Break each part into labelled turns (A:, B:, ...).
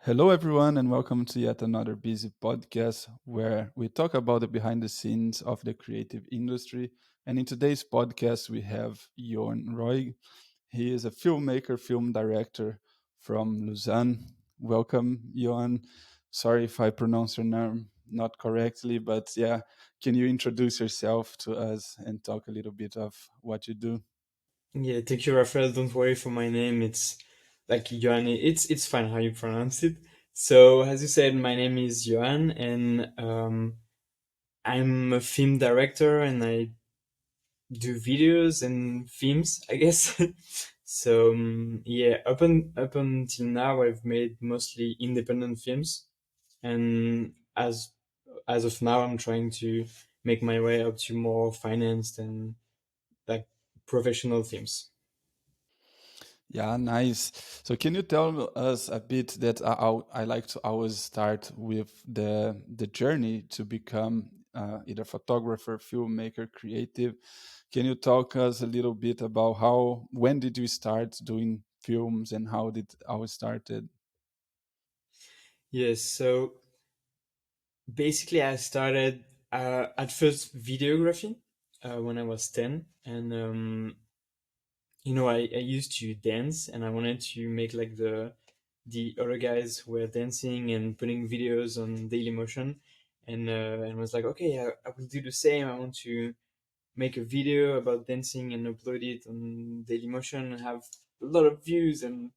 A: Hello, everyone, and welcome to yet another Beazy podcast where we talk about the behind the scenes of the creative industry. And in today's podcast, we have Yoann Roig. He is a filmmaker, film director from Lausanne. Welcome, Yoann. Sorry if I pronounce your name not correctly, but yeah, can you introduce yourself to us and talk a little bit of what you do?
B: Yeah, thank you, Raphael. Don't worry for my name. It's like Joanne. It's fine how you pronounce it. So, as you said, my name is Johan, and I'm a film director, and I do videos and films, I guess. So, yeah, up until now, I've made mostly independent films, and as of now, I'm trying to make my way up to more financed and like professional films.
A: Yeah, nice. So, can you tell us a bit that I like to always start with the journey to become either photographer, filmmaker, creative. Can you talk us a little bit about when did you start doing films and how did all started?
B: Yes, so basically, I started at first videography when I was 10. And, I used to dance and I wanted to make like the other guys who were dancing and putting videos on Dailymotion. And was like, okay, I will do the same. I want to make a video about dancing and upload it on Dailymotion and have a lot of views and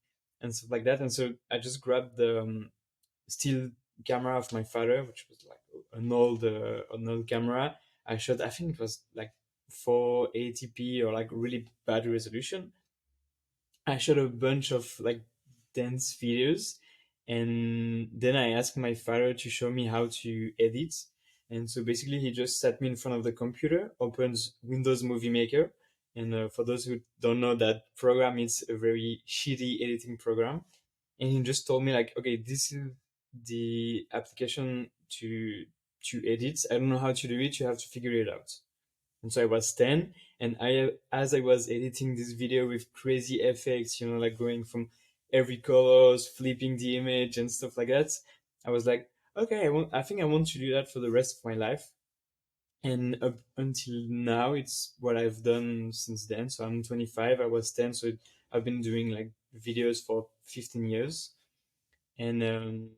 B: stuff like that. And so I just grabbed the still camera of my father, which was like an old camera. I shot. I think it was like 480p or like really bad resolution. I shot a bunch of like dance videos, and then I asked my father to show me how to edit. And so basically, he just sat me in front of the computer, opens Windows Movie Maker, and for those who don't know that program, it's a very shitty editing program. And he just told me like, okay, this is the application to edit. I don't know how to do it. You have to figure it out. And so I was 10, and as I was editing this video with crazy effects, like going from every colors, flipping the image and stuff like that, I was like, okay, I think I want to do that for the rest of my life. And up until now, it's what I've done since then. So I'm 25. I was 10, so I've been doing like videos for 15 years. And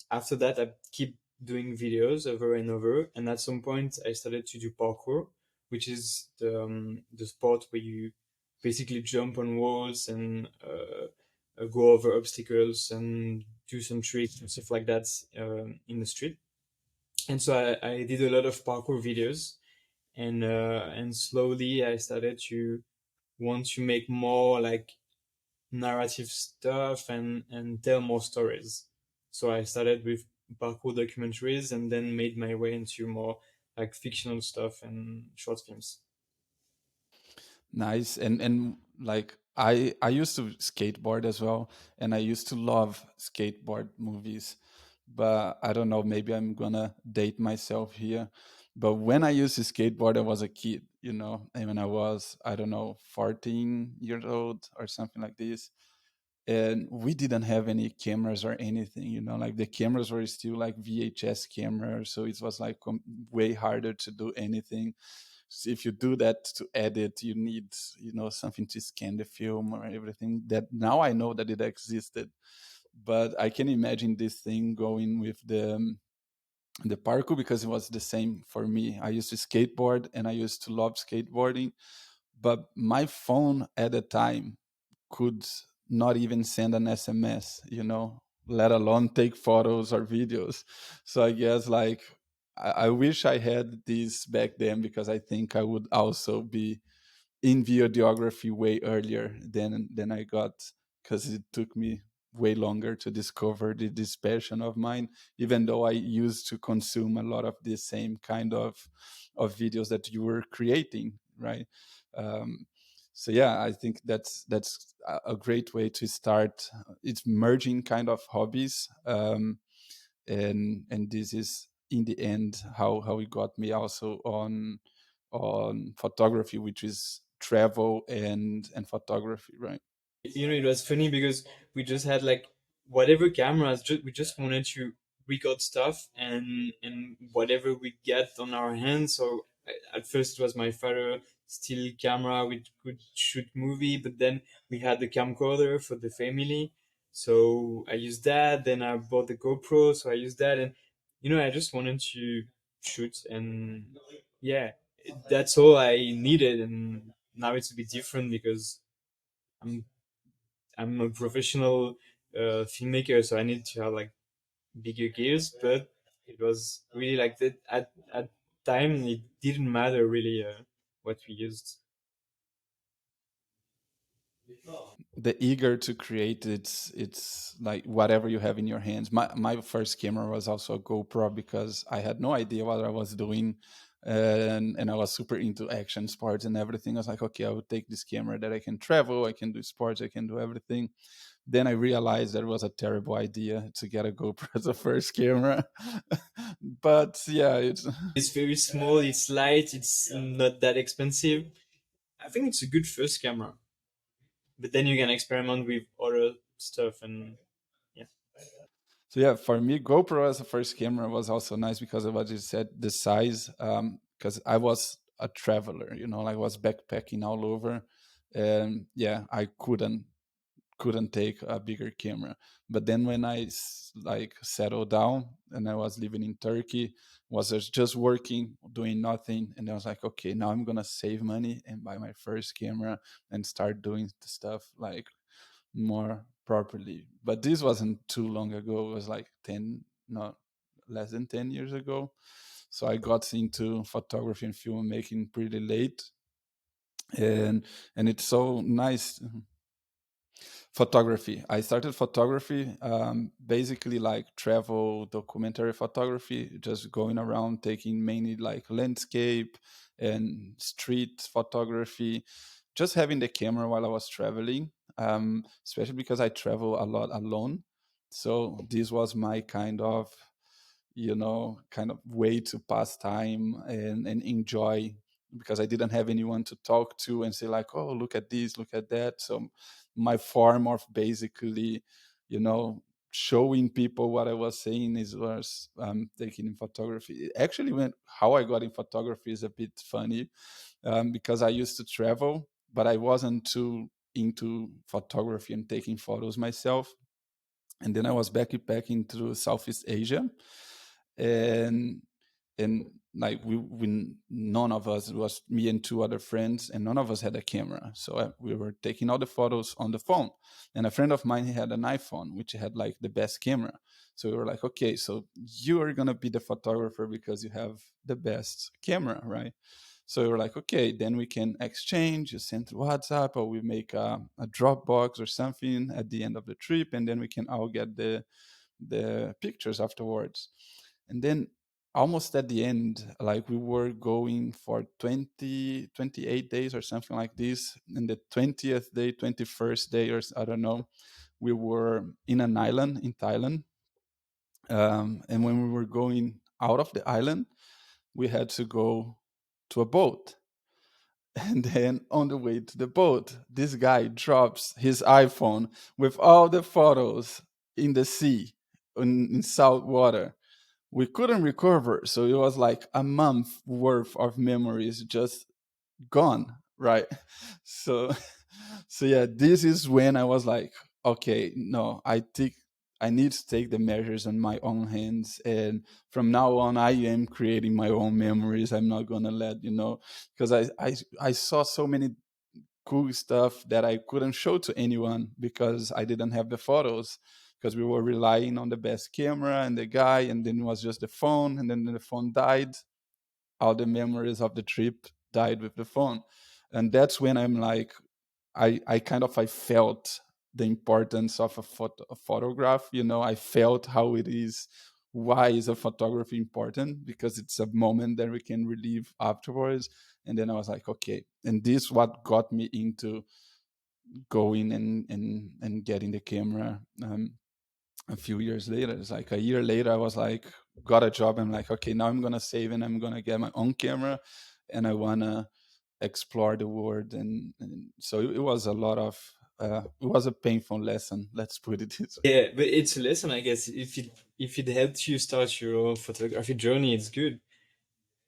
B: after that, I keep doing videos over and over. And at some point, I started to do parkour, which is the sport where you basically jump on walls and go over obstacles and do some tricks and stuff like that in the street. And so I did a lot of parkour videos, and slowly I started to want to make more like narrative stuff and tell more stories. So I started with parkour documentaries and then made my way into more like fictional stuff and short films.
A: Nice. And like I used to skateboard as well, and I used to love skateboard movies. But I don't know, maybe I'm gonna date myself here. But when I used to skateboard, I was a kid, and when I was, I don't know, 14 years old or something like this. And we didn't have any cameras or anything, like the cameras were still like VHS cameras. So it was like way harder to do anything. So if you do that to edit, you need, something to scan the film or everything. That now I know that it existed, but I can imagine this thing going with the parkour because it was the same for me. I used to skateboard and I used to love skateboarding, but my phone at the time could not even send an SMS, let alone take photos or videos. So I guess like I wish I had this back then because I think I would also be in videography way earlier than I got because it took me way longer to discover this passion of mine, even though I used to consume a lot of the same kind of videos that you were creating, right? um, so yeah, I think that's a great way to start. It's merging kind of hobbies, and this is in the end how it got me also on photography, which is travel and photography, right?
B: It was funny because we just had like whatever cameras, we just wanted to record stuff, and whatever we get on our hands. So at first it was my father still camera, we could shoot movie, but then we had the camcorder for the family, so I used that. Then I bought the GoPro, so I used that, and I just wanted to shoot, and yeah, that's all I needed. And now it's a bit different because I'm I'm a professional filmmaker, so I need to have like bigger gears. But it was really like that at time. It didn't matter really what we used.
A: The eager to create, it's like whatever you have in your hands. My first camera was also a GoPro because I had no idea what I was doing, and I was super into action sports and everything. I was like, okay, I would take this camera that I can travel, I can do sports, I can do everything. Then I realized that it was a terrible idea to get a GoPro as a first camera. But yeah, it's
B: It's very small. It's light. It's not that expensive. I think it's a good first camera. But then you can experiment with other stuff, and yeah.
A: so yeah, for me, GoPro as a first camera was also nice because of what you said, the size. Because I was a traveler, like I was backpacking all over, and yeah, I couldn't take a bigger camera. But then when I like settled down and I was living in Turkey, was just working, doing nothing, and I was like, okay, now I'm gonna save money and buy my first camera and start doing the stuff like more properly. But this wasn't too long ago. It was like 10, no, less than 10 years ago. So I got into photography and filmmaking pretty late. And it's so nice. Photography. I started photography, basically like travel documentary photography, just going around taking mainly like landscape and street photography, just having the camera while I was traveling, especially because I travel a lot alone. So this was my kind of way to pass time and enjoy, because I didn't have anyone to talk to and say like, oh, look at this, look at that. So my form of basically, you know, showing people what I was saying is was taking in photography. Actually, when how I got in photography is a bit funny, because I used to travel, but I wasn't too into photography and taking photos myself. And then I was backpacking through Southeast Asia, and and like we none of us, it was me and two other friends, and none of us had a camera, so we were taking all the photos on the phone. And a friend of mine, he had an iPhone which had like the best camera. So we were like, okay, so you are gonna be the photographer because you have the best camera, right? So we were like, okay, then we can exchange, you send to WhatsApp, or we make a Dropbox or something at the end of the trip, and then we can all get the pictures afterwards. And then almost at the end, like we were going for 28 days or something like this. And the 20th day, 21st day, or I don't know, we were in an island in Thailand. And when we were going out of the island, we had to go to a boat. And then on the way to the boat, this guy drops his iPhone with all the photos in the sea, in salt water. We couldn't recover. So it was like a month worth of memories just gone, right? So, so yeah, this is when I was like, okay, no, I need to take the measures on my own hands, and from now on, I am creating my own memories. I'm not gonna let because I saw so many cool stuff that I couldn't show to anyone because I didn't have the photos, because we were relying on the best camera and the guy, and then it was just the phone, and then the phone died. All the memories of the trip died with the phone. And that's when I'm like, I felt the importance of a photograph. I felt how it is. Why is a photography important? Because it's a moment that we can relive afterwards. And then I was like, okay. And this what got me into going and getting the camera. A few years later, it's like a year later, I was like, got a job. I'm like, okay, now I'm gonna save and I'm gonna get my own camera, and I wanna explore the world. And so it was a lot of it was a painful lesson. Let's put it this way.
B: Yeah, but it's a lesson, I guess. If it helped you start your photography journey, it's good.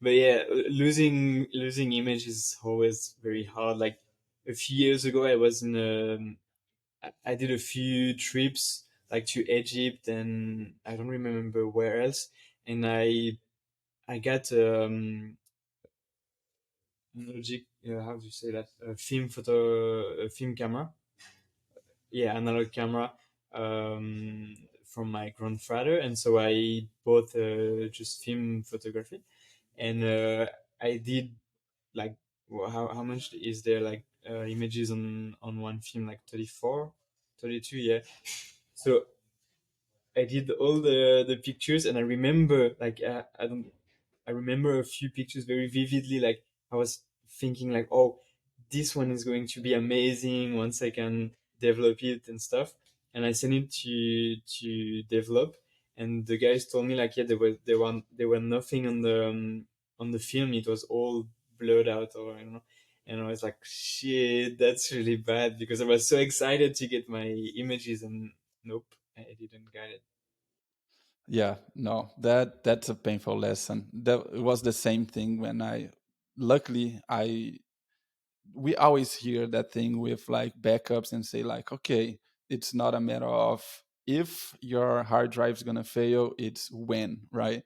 B: But yeah, losing image is always very hard. Like a few years ago, I was in I did a few trips like to Egypt and I don't remember where else, and I got analogic, how do you say that, a film camera, yeah, analog camera, from my grandfather, and so I bought just film photography, and I did like, how much is there, like images on one film, like 34, 32, yeah. So I did all the pictures, and I remember like I don't I remember a few pictures very vividly. Like I was thinking like, oh, this one is going to be amazing once I can develop it and stuff. And I sent it to develop, and the guys told me like, yeah, there were nothing on the film. It was all blurred out, or you know. And I was like, shit, that's really bad, because I was so excited to get my images, and nope, I didn't get it.
A: Yeah, no, that's a painful lesson. That it was the same thing when I. Luckily, I we always hear that thing with like backups and say like, okay, it's not a matter of if your hard drive's gonna fail, it's when, right?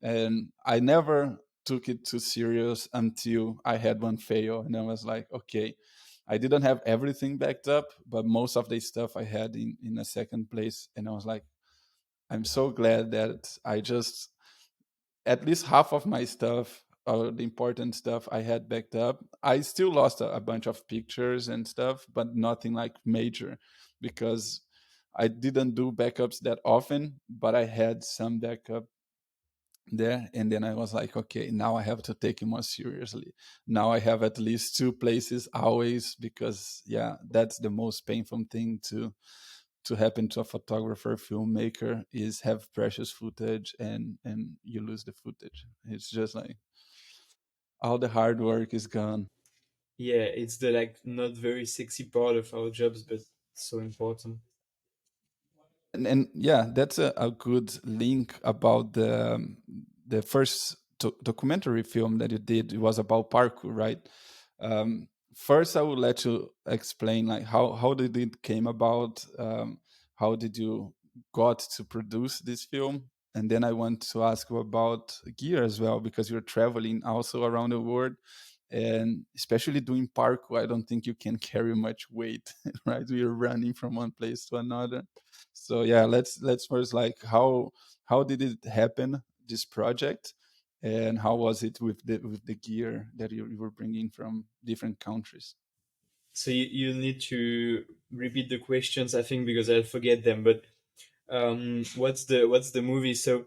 A: And I never took it too serious until I had one fail, and I was like, okay, I didn't have everything backed up, but most of the stuff I had in a second place, and I was like, I'm so glad that I just at least half of my stuff or the important stuff I had backed up. I still lost a bunch of pictures and stuff, but nothing like major because I didn't do backups that often, but I had some backup there. And then I was like, okay, now I have to take it more seriously. Now I have at least two places always because yeah, that's the most painful thing to happen to a photographer filmmaker is have precious footage and you lose the footage. It's just like all the hard work is gone.
B: Yeah, it's the like not very sexy part of our jobs, but so important.
A: And yeah, that's a good link about the first documentary film that you did. It was about parkour, right? First, I will let you explain like how did it came about. How did you got to produce this film? And then I want to ask you about gear as well because you're traveling also around the world, and especially doing parkour. I don't think you can carry much weight, right? You're running from one place to another. So yeah, let's first like how did it happen, this project, and how was it with the gear that you were bringing from different countries?
B: So you need to repeat the questions, I think, because I'll forget them. But what's the movie? So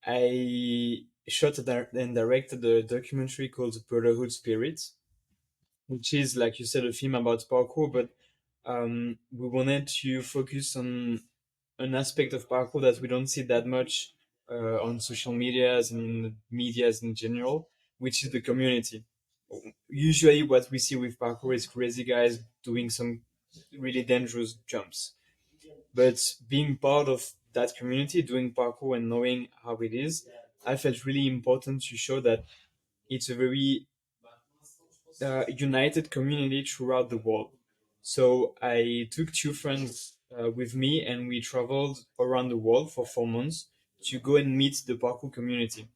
B: I shot and directed a documentary called Brotherhood Spirits, which is, like you said, a film about parkour, but we wanted to focus on an aspect of parkour that we don't see that much on social medias and in the medias in general, which is the community. Usually, what we see with parkour is crazy guys doing some really dangerous jumps. But being part of that community, doing parkour and knowing how it is, I felt really important to show that it's a very united community throughout the world. So I took two friends with me, and we traveled around the world for 4 months to go and meet the parkour community.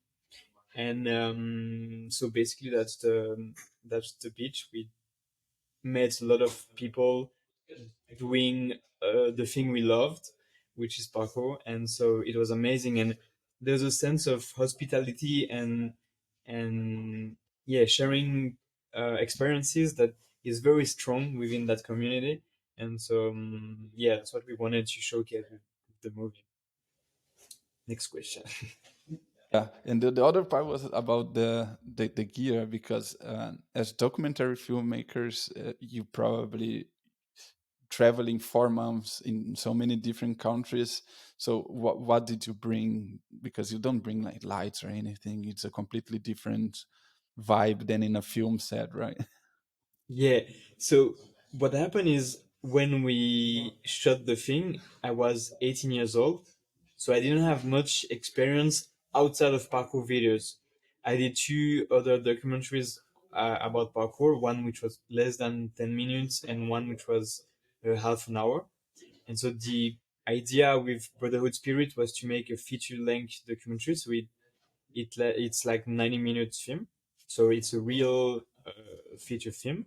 B: And so basically, that's the beach. We met a lot of people doing the thing we loved, which is parkour, and so it was amazing. And there's a sense of hospitality and yeah, sharing experiences that is very strong within that community. And so yeah, that's what we wanted to showcase with the movie. Next question.
A: Yeah, and the other part was about the gear because as documentary filmmakers, you probably traveling 4 months in so many different countries. So what did you bring? Because you don't bring like lights or anything. It's a completely different vibe than in a film set, right?
B: Yeah. So what happened is when we shot the thing, I was 18 years old, so I didn't have much experience outside of parkour videos. I did two other documentaries about parkour, one which was less than 10 minutes and one which was half an hour. And so the idea with Brotherhood Spirit was to make a feature length documentary. So it's like 90 minutes film. So it's a real feature film.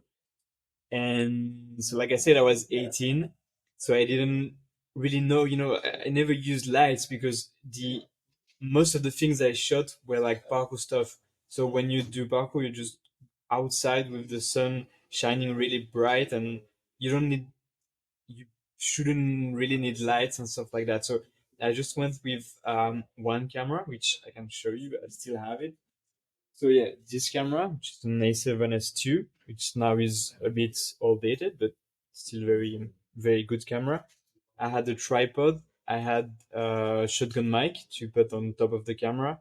B: And so, like I said, I was 18, so I didn't really know. I never used lights because the most of the things I shot were like parkour stuff. So when you do parkour, you're just outside with the sun shining really bright, and you don't need, you shouldn't really need lights and stuff like that. So I just went with one camera, which I can show you. I still have it. So yeah, this camera, which is an A7S2, which now is a bit outdated, but still very, very good camera. I had a tripod. I had a shotgun mic to put on top of the camera,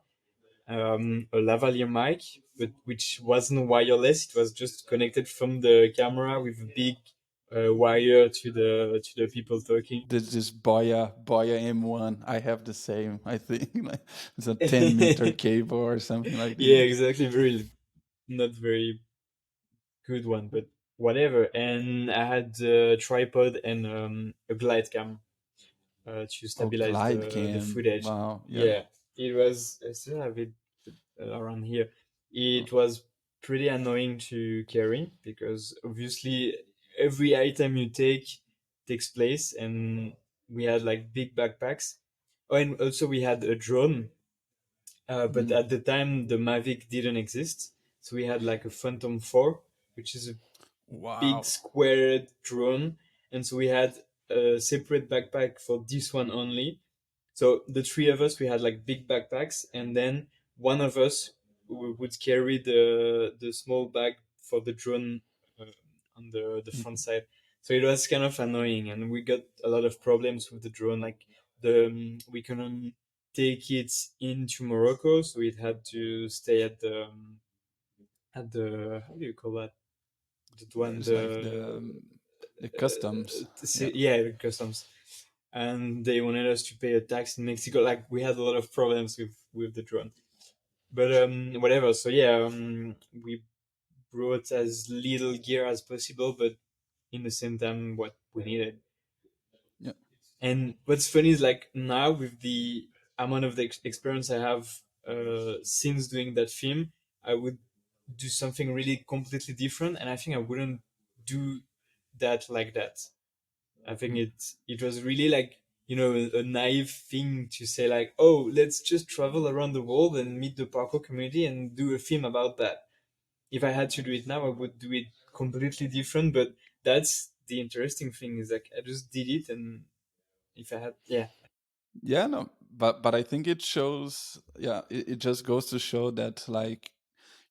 B: a lavalier mic, but which wasn't wireless. It was just connected from the camera with a big wire to the people talking.
A: This Boya M1, I have the same. I think like it's a 10-meter cable or something like
B: Yeah,
A: this.
B: exactly. Very not very good one, but whatever. And I had a tripod and a glide cam to
A: Oh,
B: stabilize
A: glide
B: the
A: cam.
B: footage.
A: Wow. Yeah.
B: Yeah, it was. I still have it around here. It was pretty annoying to carry because obviously every item you take takes place, and we had like big backpacks. Oh, and also we had a drone, but
A: Mhm.
B: at the time the Mavic didn't exist, so we had like a Phantom 4, which is a big
A: Wow.
B: squared drone, and so we had a separate backpack for this one only. So the three of us, we had like big backpacks, and then one of us would carry the small bag for the drone uh, on the front
A: Mhm.
B: side. So it was kind of annoying, and we got a lot of problems with the drone. Like we couldn't take it into Morocco, so it had to stay at the how do you call that? The one
A: It's like the customs. Yeah.
B: yeah, the customs, and they wanted us to pay a tax in Mexico. Like we had a lot of problems with the drone, but whatever. So yeah, we brought as little gear as possible, but in the same time, what we needed.
A: Yeah.
B: And what's funny is like now with the amount of the experience I have since doing that film, I would do something really completely different, and I think I wouldn't do that like that. I think
A: Mm.
B: it was really like, a naive thing to say like, oh, let's just travel around the world and meet the parkour community and do a film about that. If I had to do it now, I would do it completely different. But that's the interesting thing, is like I just did it, and if I had, yeah,
A: Yeah, no, but I think it shows. Yeah, it just goes to show that like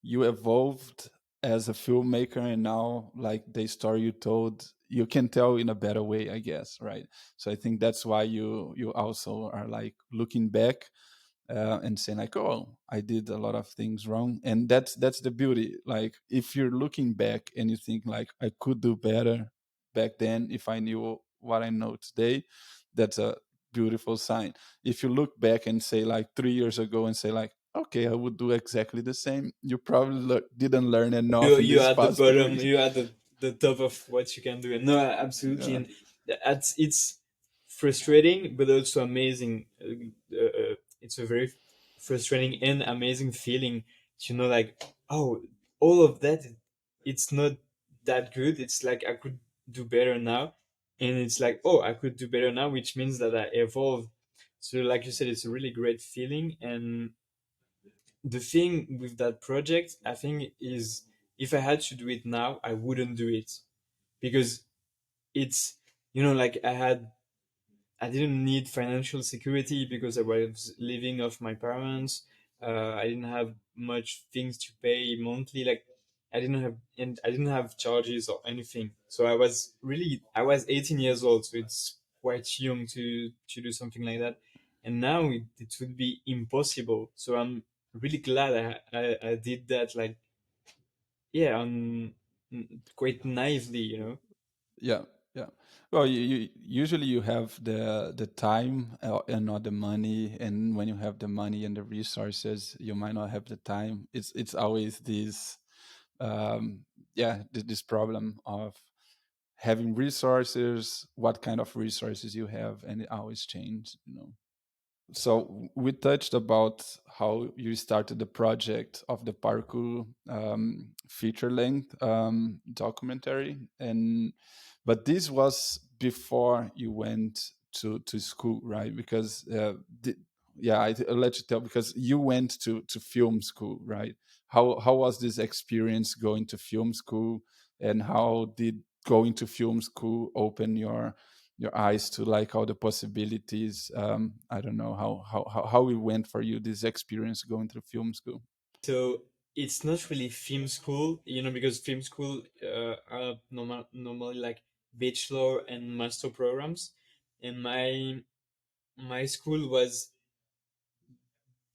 A: you evolved as a filmmaker, and now like the story you told, you can tell in a better way, I guess, right? So I think that's why you also are like looking back and saying like, oh, I did a lot of things wrong, and that's the beauty. Like if you're looking back and you think like I could do better back then if I knew what I know today, that's a beautiful sign. If you look back and say like 3 years ago and say like, okay, I would do exactly the same, you probably didn't learn enough in
B: you
A: this
B: at the
A: past
B: bottom,
A: 3 years.
B: you at the top of what you can do. And no, absolutely,
A: Yeah.
B: and it's frustrating, but also amazing. It's a very frustrating and amazing feeling to know, like, oh, all of that, it's not that good. It's like I could do better now, and it's like, oh, I could do better now, which means that I evolved. So, like you said, it's a really great feeling, and the thing with that project, I think, is if I had to do it now, I wouldn't do it because it's, like I didn't need financial security because I was living off my parents. I didn't have much things to pay monthly. Like I didn't have charges or anything. So I was 18 years old, so it's quite young to do something like that. And now it would be impossible. So I'm really glad I did that. Like, yeah, quite naively.
A: Yeah, Yeah. Well, usually you have the time and not the money, and when you have the money and the resources, you might not have the time. It's always this, um, yeah, this problem of having resources, what kind of resources you have, and it always change. So we touched about how you started the project of the parkour feature length documentary, and but this was before you went to school, right? Because yeah, I'll let you tell, because you went to film school, right? How was this experience going to film school, and how did going to film school open your eyes to like all the possibilities? I don't know how it went for you, this experience going through film school.
B: So it's not really film school, because film school are normally like bachelor and master programs, and my school was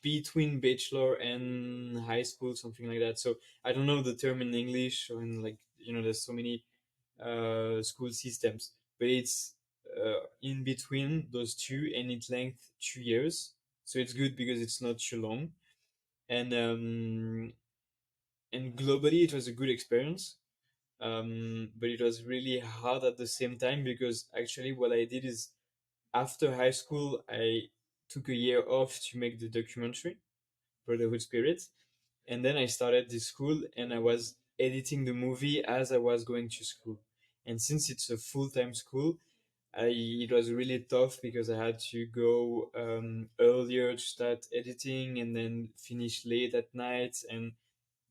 B: between bachelor and high school, something like that. So I don't know the term in English, or in, like, there's so many school systems, but it's in between those two, and it length 2 years. So it's good because it's not too long, and globally it was a good experience. But it was really hard at the same time, because actually what I did is, after high school, I took a year off to make the documentary Brotherhood Spirits, and then I started this school, and I was editing the movie as I was going to school. And since it's a full-time school, it was really tough, because I had to go earlier to start editing, and then finish late at night, and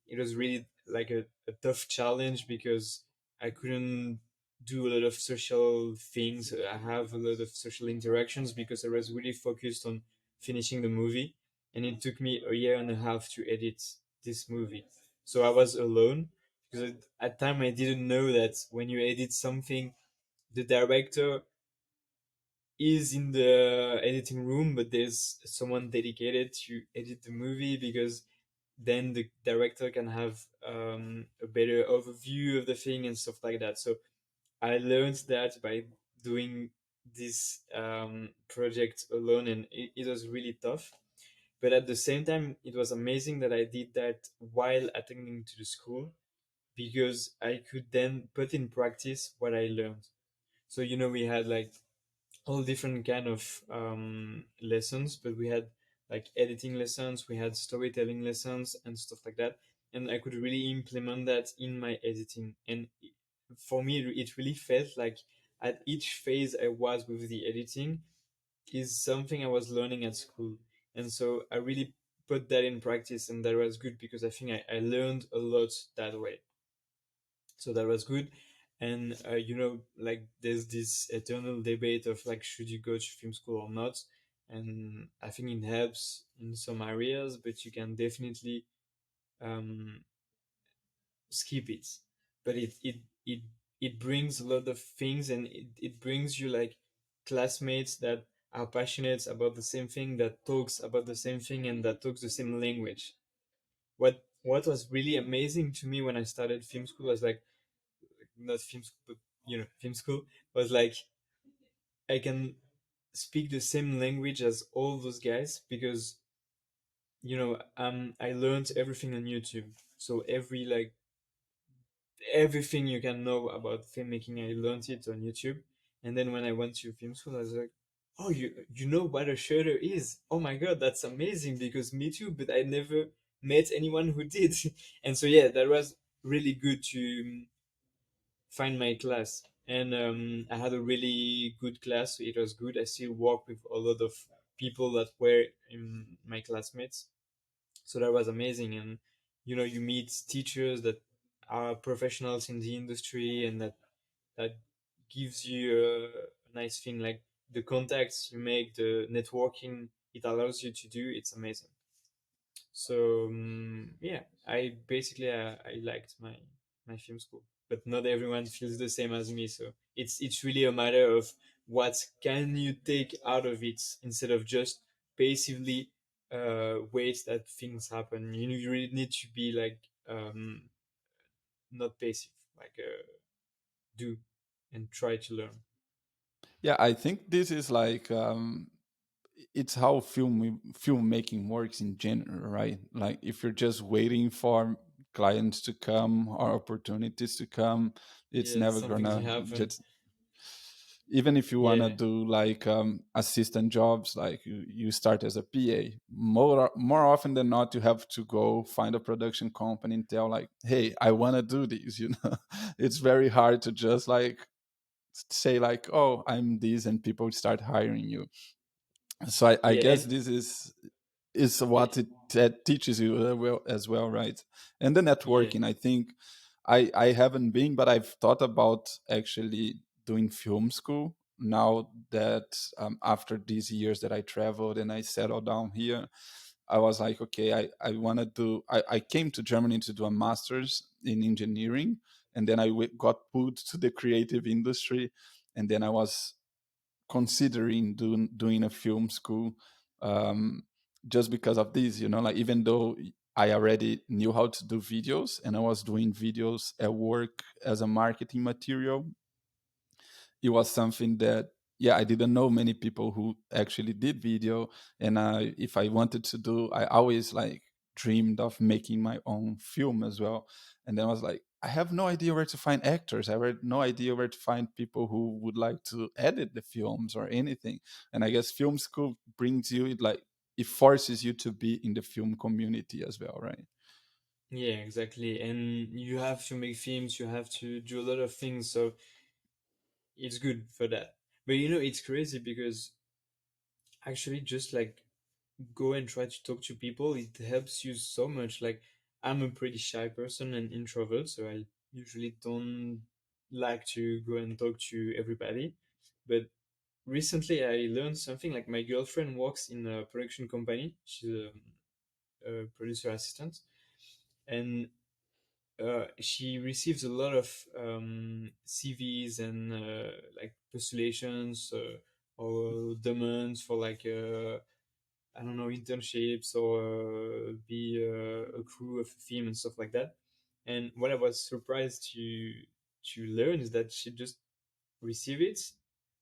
B: it was really like a tough challenge, because I couldn't do a lot of social things. I have a lot of social interactions, because I was really focused on finishing the movie, and it took me a year and a half to edit this movie. So I was alone, because at time I didn't know that when you edit something, the director is in the editing room, but there's someone dedicated to edit the movie, because then the director can have a better overview of the thing and stuff like that. So I learned that by doing this project alone, and it was really tough. But at the same time, it was amazing that I did that while attending to the school, because I could then put in practice what I learned. So we had like all different kind of lessons, but we had like editing lessons, we had storytelling lessons and stuff like that, and I could really implement that in my editing. And for me, it really felt like at each phase I was with the editing is something I was learning at school, and so I really put that in practice, and that was good, because I think I learned a lot that way. So that was good. And like, there's this eternal debate of like, should you go to film school or not? And I think it helps in some areas, but you can definitely um, skip it. But it brings a lot of things, and it brings you like classmates that are passionate about the same thing, that talks about the same thing, and that talks the same language. What was really amazing to me when I started film school was like, not film school, but film school was like, I can speak the same language as all those guys, because I learned everything on YouTube. So everything you can know about filmmaking, I learned it on YouTube. And then when I went to film school, I was like, oh, you know what a shutter is? Oh my god, that's amazing, because me too, but I never met anyone who did. And so yeah, that was really good to find my class. And I had a really good class. So it was good. I still work with a lot of people that were in my classmates. So that was amazing. And you meet teachers that are professionals in the industry, and that gives you a nice thing, like the contacts you make, the networking it allows you to do. It's amazing. So yeah, I basically I liked my film school, but not everyone feels the same as me. So it's really a matter of what can you take out of it, instead of just passively wait that things happen. You really need to be like not passive, like do. and try to learn.
A: Yeah, I think this is like it's how filmmaking works in general, right? Like if you're just waiting for clients to come or opportunities to come, it's
B: Yeah,
A: never
B: something to
A: gonna
B: happen.
A: just, even if you want to
B: Yeah,
A: do like assistant jobs, like you start as a PA, more often than not you have to go find a production company and tell like, hey, I want to do this, you know. It's very hard to just like say like, oh, I'm this, and people start hiring you. So I
B: yeah,
A: guess
B: and
A: this is what
B: yeah,
A: it that teaches you well as well, right? And the
B: yeah.
A: networking, I think I haven't been, but I've thought about actually doing film school now that after these years that I traveled and I settled down here. I was like, okay, I want to do, I came to Germany to do a master's in engineering, and then got pulled to the creative industry, and then I was considering doing a film school, um, just because of this, you know, like even though I already knew how to do videos and I was doing videos at work as a marketing material, it was something that, yeah, I didn't know many people who actually did video. And if I wanted to do, I always like dreamed of making my own film as well. And then I was like, I have no idea where to find actors. I had no idea where to find people who would like to edit the films or anything. And I guess film school brings you it, like it forces you to be in the film community as well, right?
B: Yeah, exactly. And you have to make films, you have to do a lot of things, so it's good for that. But it's crazy because actually just like go and try to talk to people, it helps you so much. Like I'm a pretty shy person and introvert, so I usually don't like to go and talk to everybody. But recently I learned something. Like my girlfriend works in a production company. She's a producer assistant, and she receives a lot of CVs and like postulations or demands for like I don't know, internships or be a crew of a film and stuff like that. And what I was surprised to learn is that she just receive it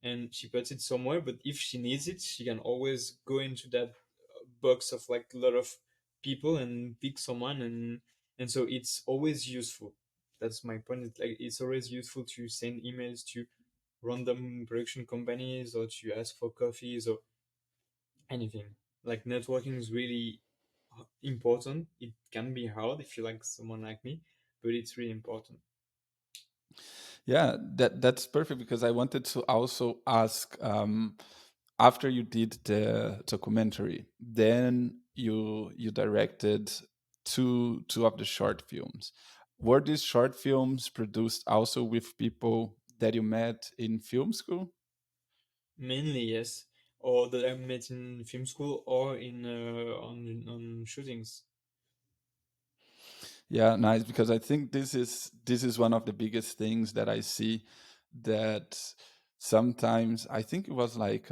B: and she puts it somewhere. But if she needs it, she can always go into that box of like a lot of people and pick someone, and so it's always useful. That's my point. It's like it's always useful to send emails to random production companies or to ask for coffees or anything. Like networking is really important. It can be hard if you like someone like me, but it's really important.
A: Yeah, that's perfect because I wanted to also ask, after you did the documentary, then you directed two of the short films. Were these short films produced also with people that you met in film school?
B: Mainly, yes, or that I met in film school or in on shootings.
A: Yeah, nice. Because I think this is one of the biggest things that I see, that sometimes I think it was like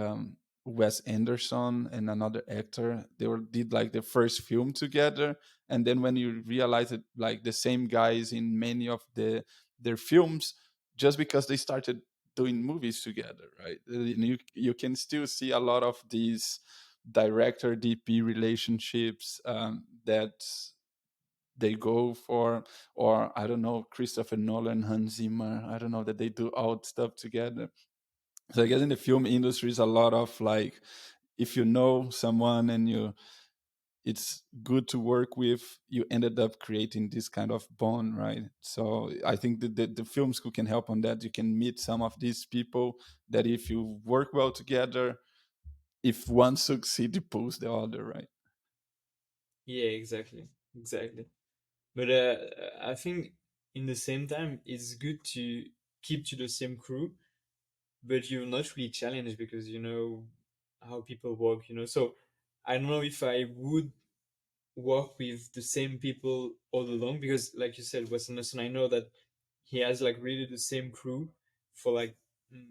A: Wes Anderson and another actor, they did like the first film together, and then when you realize it, like the same guys in many of their films, just because they started doing movies together, right? And you can still see a lot of these director DP relationships, that they go for, or I don't know, Christopher Nolan, Hans Zimmer, I don't know, that they do all stuff together. So I guess in the film industry is a lot of like, if you know someone and you it's good to work with, you ended up creating this kind of bond, right? So I think that the film school can help on that. You can meet some of these people that if you work well together, if one succeeds, it pulls the other, right?
B: Yeah, exactly, exactly. But I think in the same time, it's good to keep to the same crew, but you're not really challenged because you know how people work. So I don't know if I would work with the same people all along because, like you said, Wes Anderson, I know that he has like really the same crew for like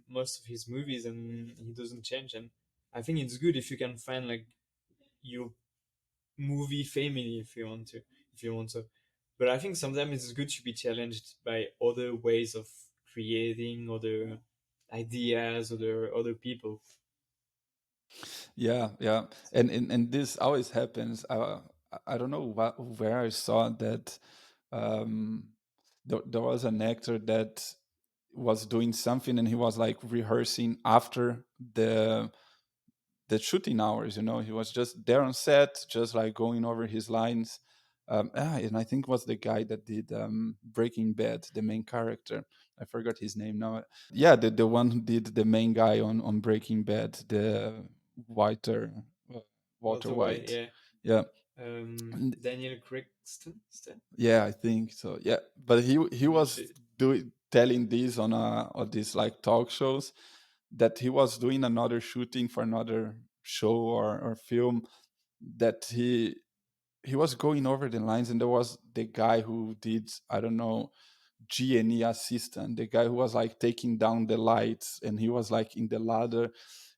B: most of his movies, and he doesn't change. And I think it's good if you can find like your movie family if you want to. But I think sometimes it's good to be challenged by other ways of creating other ideas, other people.
A: Yeah, yeah, and this always happens. I don't know where I saw that. Um, there was an actor that was doing something, and he was like rehearsing after the shooting hours. You know, he was just there on set, just like going over his lines. And I think it was the guy that did Breaking Bad, the main character. I forgot his name now. Yeah, the one who did the main guy on Breaking Bad, the Whiter uh, Walter
B: Walter White,
A: White.
B: yeah.
A: Yeah, and
B: Daniel Crichton, is that?
A: yeah, I think so. Yeah, but he
B: I'm not
A: was
B: sure.
A: doing telling this on these like talk shows that he was doing another shooting for another show or film, that he was going over the lines, and there was the guy who did, I don't know, G&E assistant, the guy who was like taking down the lights, and he was like in the ladder,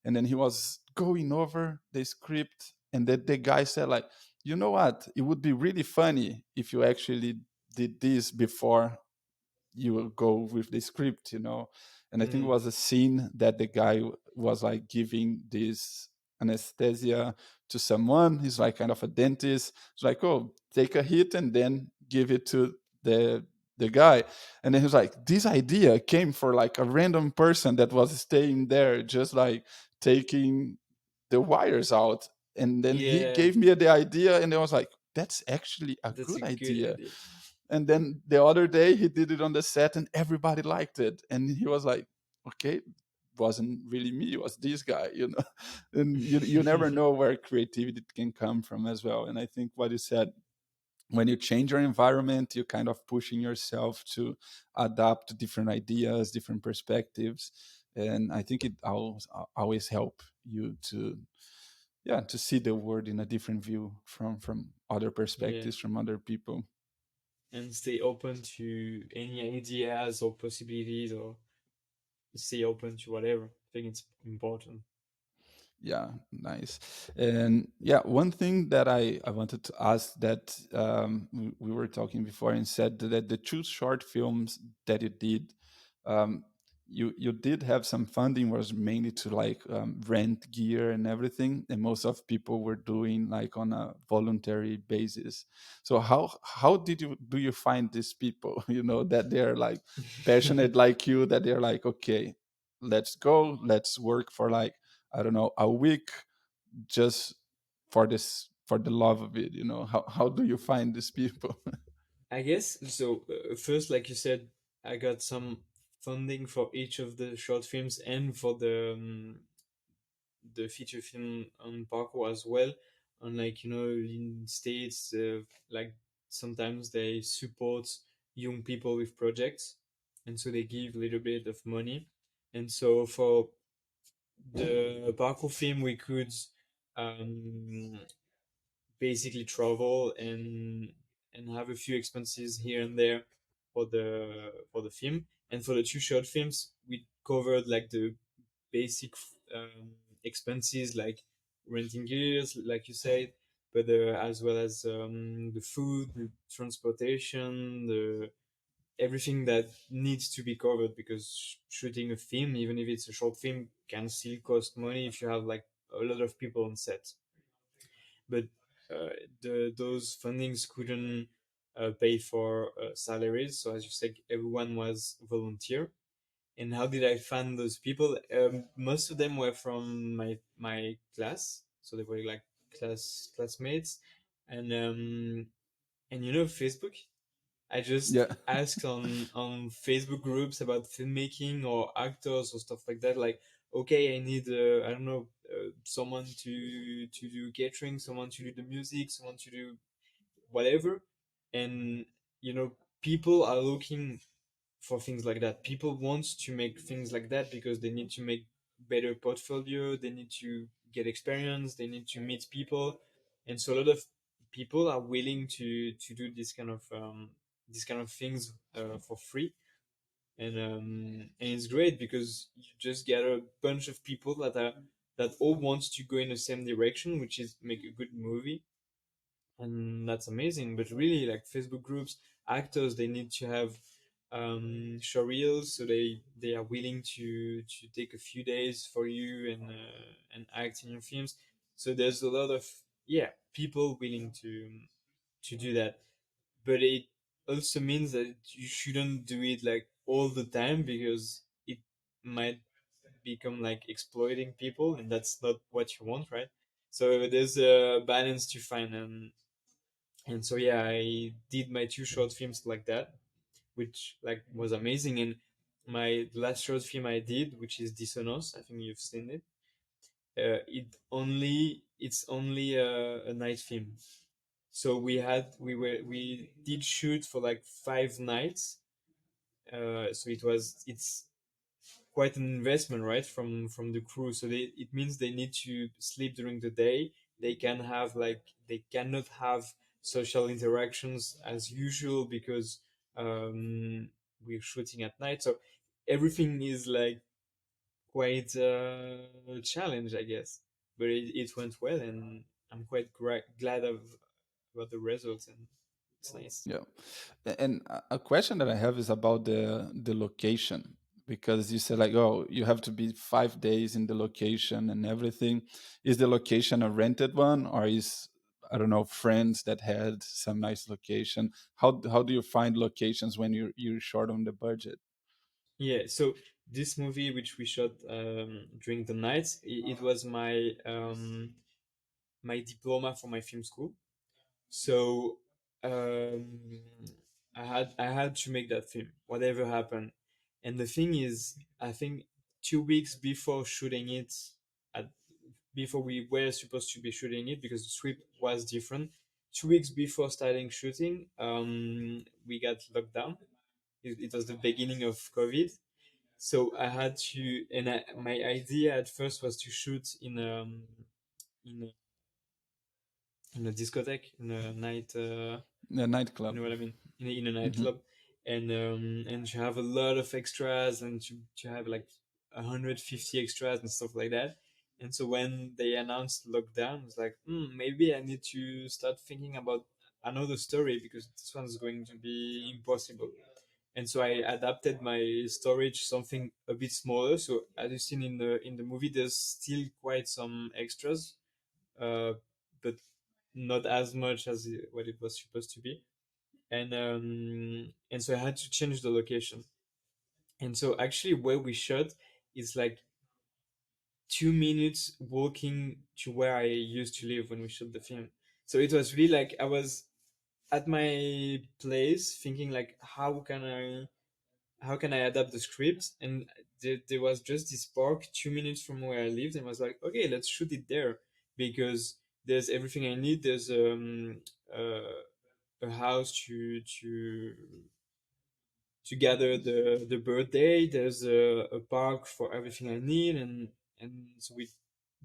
A: and then he was going over the script, and the guy said like, you know what, it would be really funny if you actually did this before you will go with the script, you know. And I think it
B: Mm,
A: was a scene that the guy was like giving this anesthesia to someone. He's like kind of a dentist. It's like, oh, take a hit and then give it to the guy. And then he was like, this idea came for like a random person that was staying there, just like taking the wires out. And then he
B: yeah,
A: gave me the idea, and I was like, that's actually a
B: that's a
A: good
B: good
A: idea.
B: idea.
A: And then the other day he did it on the set, and everybody liked it. And he was like, okay, it wasn't really me, it was this guy, you know. And you never know where creativity can come from as well. And I think what you said, when you change your environment, you're kind of pushing yourself to adapt to different ideas, different perspectives. And I think it always help you to, yeah, to see the world in a different view from other
B: Yeah,
A: perspectives, from other people.
B: and stay open to any ideas or possibilities, or stay open to whatever. I think it's important.
A: Yeah, nice. And yeah, one thing that I wanted to ask, that we were talking before and said that the two short films that you did, um, you did have some funding, was mainly to like rent gear and everything, and most of people were doing like on a voluntary basis. So how did you do you find these people, you know, that they're like passionate like you, that they're like, okay, let's go, let's work for like, I don't know, a week, just for this, for the love of it, you know. How do you find these people?
B: I guess so. First, like you said, I got some funding for each of the short films and for the feature film on parkour as well. Unlike, in states, like sometimes they support young people with projects, and so they give a little bit of money. And so for the parkour film, we could um, basically travel and have a few expenses here and there for the film. And for the two short films, we covered like the basic expenses, like renting gears, like you said, but as well as the food, the transportation, the everything that needs to be covered, because shooting a film, even if it's a short film, can still cost money if you have like a lot of people on set. But uh, those fundings couldn't pay for salaries. So as you said, everyone was volunteer. And how did I find those people? Most of them were from my class, so they were like classmates, and Facebook. I just
A: Yeah,
B: asked on Facebook groups about filmmaking or actors or stuff like that. Like, okay, I need I don't know, someone to do catering, someone to do the music, someone to do whatever. And people are looking for things like that. People want to make things like that because they need to make better portfolio. They need to get experience. They need to meet people, and so a lot of people are willing to do this kind of things for free. And it's great because you just get a bunch of people that all wants to go in the same direction, which is make a good movie, and that's amazing. But really, like Facebook groups, actors, they need to have show reels, so they are willing to take a few days for you and act in your films. So there's a lot of, yeah, people willing to do that, but it also means that you shouldn't do it like all the time, because it might become like exploiting people, and that's not what you want, right? So there's a balance to find, and so yeah, I did my two short films like that, which like was amazing. And my last short film I did, which is Dissonance, I think you've seen it. It's only a night film. So we did shoot for like 5 nights. So it's quite an investment, right, from the crew. So it means they need to sleep during the day. They cannot have social interactions as usual, because we're shooting at night. So everything is like quite a challenge, I guess. But it went well, and I'm quite glad about the results, and it's nice.
A: Yeah. And a question that I have is about the location, because you said like, oh, you have to be 5 days in the location and everything. Is the location a rented one, or is, I don't know, friends that had some nice location? How do you find locations when you're short on the budget?
B: Yeah, so this movie, which we shot during the night, it was my diploma for my film school. So um, I had to make that film, whatever happened. And the thing is, I think 2 weeks before shooting it, at, before we were supposed to be shooting it, because the script was different. 2 weeks before starting shooting, we got locked down. It was the beginning of COVID, so I had to, and my idea at first was to shoot in a, in a discotheque, in a night,
A: The
B: you know
A: nightclub.
B: what I mean, in a
A: Hmm.
B: nightclub, and to have a lot of extras, and to have like 150 extras and stuff like that. And so when they announced lockdown, I was like, maybe I need to start thinking about another story, because this one's going to be impossible. And so I adapted my storage something a bit smaller. So as you've seen in the movie, there's still quite some extras, uh, but not as much as what it was supposed to be. And so I had to change the location. And so actually, where we shot is like 2 minutes walking to where I used to live when we shot the film. So it was really like I was at my place thinking like, how can I adapt the script? And there was just this park 2 minutes from where I lived, and I was like, okay, let's shoot it there, because there's everything I need. There's uh, a house to gather the birthday. There's a park for everything I need, and so we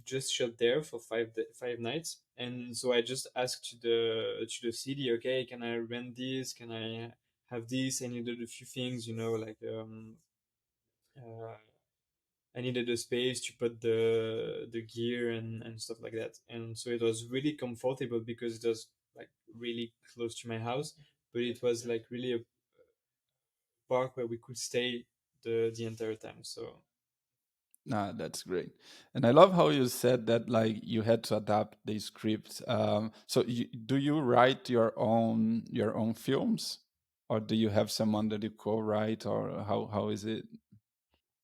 B: just shot there for 5 nights. And so I just asked to the city, okay, can I rent this? Can I have this? I needed a few things, like uh, I needed a space to put the gear and stuff like that. And so it was really comfortable, because it was like really close to my house, but it was like really a park where we could stay the entire time. So
A: Nah, that's great. And I love how you said that like you had to adapt the script. So do you write your own films, or do you have someone that you co-write, or how is it?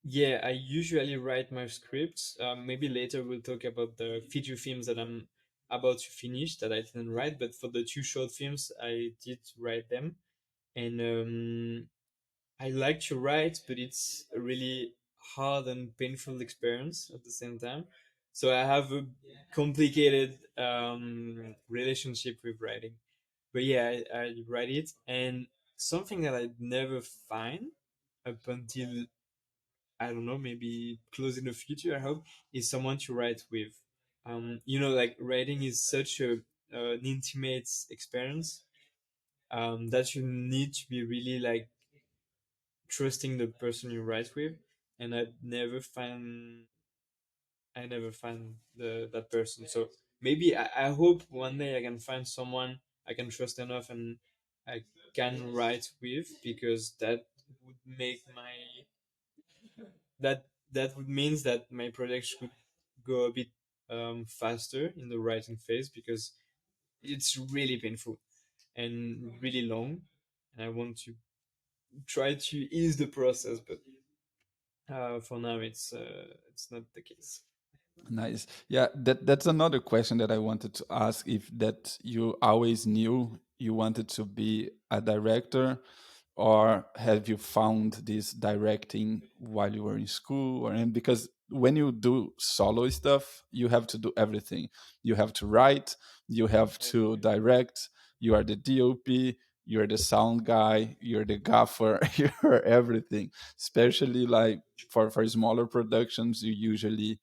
B: yeah, I usually write my scripts. Maybe later we'll talk about the feature films that I'm about to finish that I didn't write, but for the two short films, I did write them. And I like to write, but it's a really hard and painful experience at the same time. So I have a complicated relationship with writing. But yeah, I write it, and something that I never find up until, I don't know, maybe close in the future, I hope, is someone to write with. Like writing is such an intimate experience, that you need to be really like trusting the person you write with, and I never find that person. So maybe I hope one day I can find someone I can trust enough, and I can write with, because that would make my that would means that my project should go a bit faster in the writing phase because it's really painful and really long, and I want to try to ease the process, but for now it's not the case.
A: Nice. Yeah, that's another question that I wanted to ask, if that you always knew you wanted to be a director, or have you found this directing while you were in school, or and because when you do solo stuff, you have to do everything. You have to write, you have to direct, you are the DOP, you're the sound guy, you're the gaffer, you're everything. Especially like for smaller productions, you usually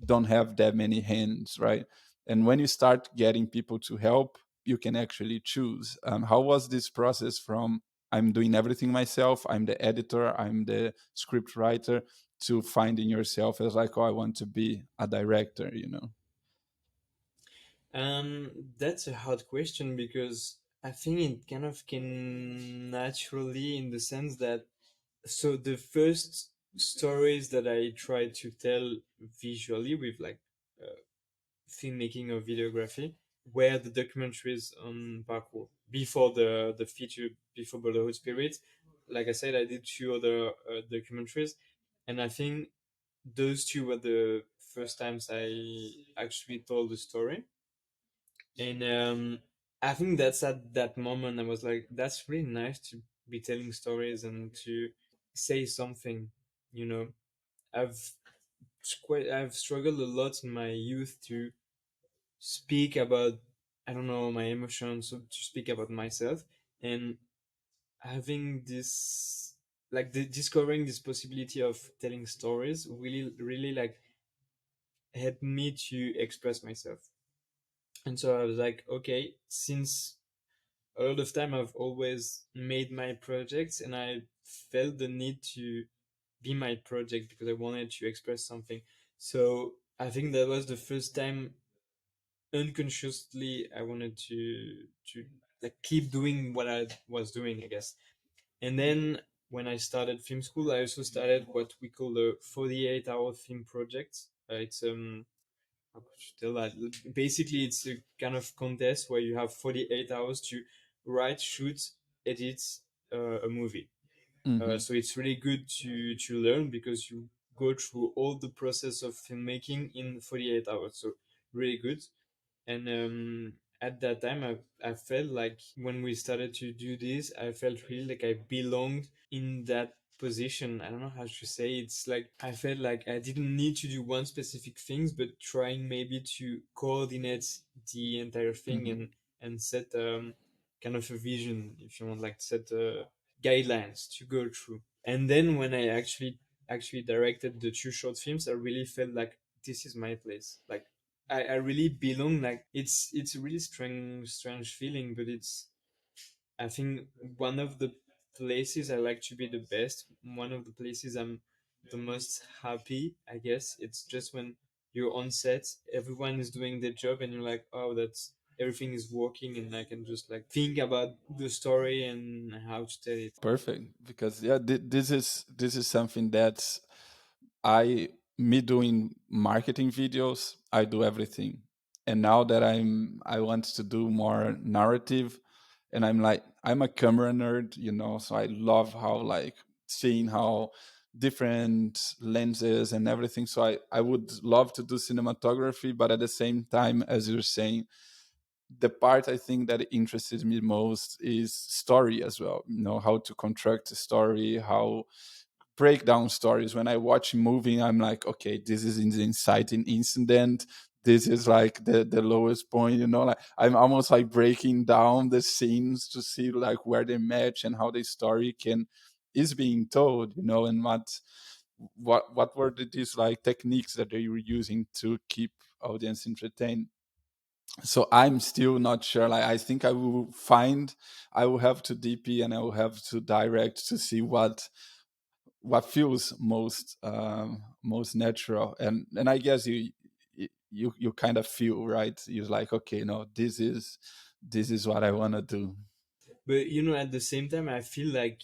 A: don't have that many hands, right? And when you start getting people to help, you can actually choose. How was this process from I'm doing everything myself, I'm the editor, I'm the script writer, to finding yourself as like, oh, I want to be a director, you know?
B: That's a hard question because I think it kind of came naturally in the sense that so the first stories that I tried to tell visually with like uh, filmmaking or videography were the documentaries on parkour before the feature before Brotherhood Spirit. Like I said, I did two other documentaries, and I think those two were the first times I actually told the story. And I think that's at that moment I was like, that's really nice to be telling stories and to say something. You know, I've I've struggled a lot in my youth to speak about, I don't know, my emotions, so to speak about myself, and having this like discovering this possibility of telling stories really like helped me to express myself. And so I was like, okay, since a lot of time I've always made my projects and I felt the need to be my project because I wanted to express something. So I think that was the first time unconsciously I wanted to like keep doing what I was doing, I guess. And then when I started film school, I also started what we call the 48-hour film project. It's how could you tell that? Basically, it's a kind of contest where you have 48 hours to write, shoot, edit a movie.
A: Hmm.
B: So it's really good to learn because you go through all the process of filmmaking in 48 hours. So really good. And at that time, I felt like when we started to do this, I felt really like I belonged in that position. I don't know how to say. It's like I felt like I didn't need to do one specific things, but trying maybe to coordinate the entire thing
A: Hmm.
B: and set kind of a vision, if you want, like set guidelines to go through. And then when I actually directed the two short films, I really felt like this is my place. Like I really belong. Like it's a really strange feeling, but it's I think one of the places I like to be the best. One of the places I'm the most happy. I guess it's just when you're on set, everyone is doing their job, and you're like, oh, that's everything is working, and I can just like think about the story and how to tell it.
A: Perfect, because yeah, this is something that I me doing marketing videos, I do everything. And now that I want to do more narrative, and I'm like I'm a camera nerd, you know, so I love how like seeing how different lenses and everything. So I would love to do cinematography, but at the same time, as you're saying, the part I think that interested me most is story as well. You know, how to construct a story, how break down stories. When I watch a movie, I'm like, okay, this is an inciting incident. This is like the lowest point, you know. Like I'm almost like breaking down the scenes to see like where they match and how the story can is being told, you know, and what were these like techniques that they were using to keep audience entertained. So I'm still not sure. Like I think I will have to DP and I will have to direct to see what feels most natural. And I guess you kind of feel right. You're like, okay, no, this is what I want to do.
B: But you know, at the same time, I feel like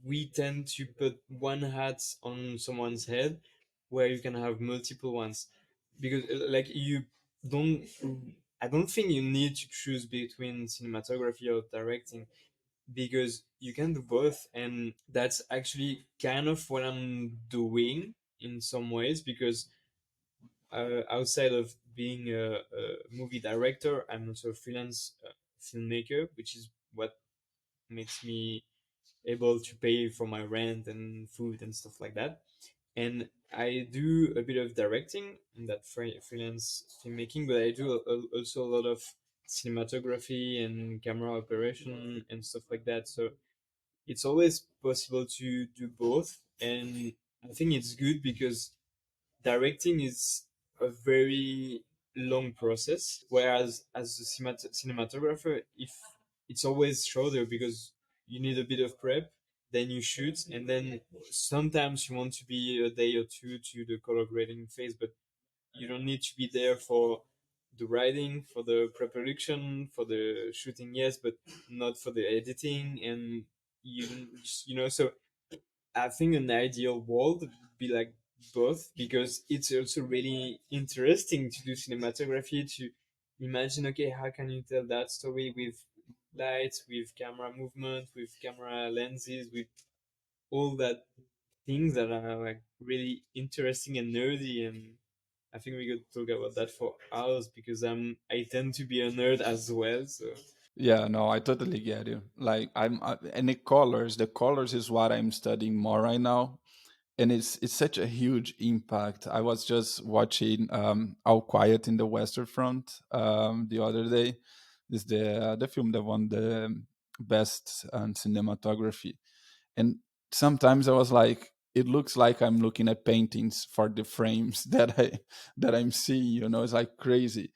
B: we tend to put one hat on someone's head where you can have multiple ones, because like you don't, I don't think you need to choose between cinematography or directing, because you can do both. And that's actually kind of what I'm doing in some ways, because outside of being a movie director, I'm also a freelance filmmaker, which is what makes me able to pay for my rent and food and stuff like that. And I do a bit of directing in that freelance filmmaking, but I do also a lot of cinematography and camera operation and stuff like that. So it's always possible to do both. And I think it's good because directing is a very long process, whereas as a cinematographer, if it's always shorter, because you need a bit of prep, then you shoot, and then sometimes you want to be a day or two to the color grading phase, but you don't need to be there for the writing, for the pre-production, for the shooting, yes, but not for the editing. And you know, so I think an ideal world would be like both, because it's also really interesting to do cinematography, to imagine, okay, how can you tell that story with lights, with camera movement, with camera lenses, with all that things that are like really interesting and nerdy. And I think we could talk about that for hours, because I tend to be a nerd as well. So
A: Yeah, no, I totally get you. Like and the colors is what I'm studying more right now, and it's such a huge impact. I was just watching All Quiet in the Western Front the other day. This the film that won the best cinematography, and sometimes I was like, it looks like I'm looking at paintings for the frames that I'm seeing. It's like crazy,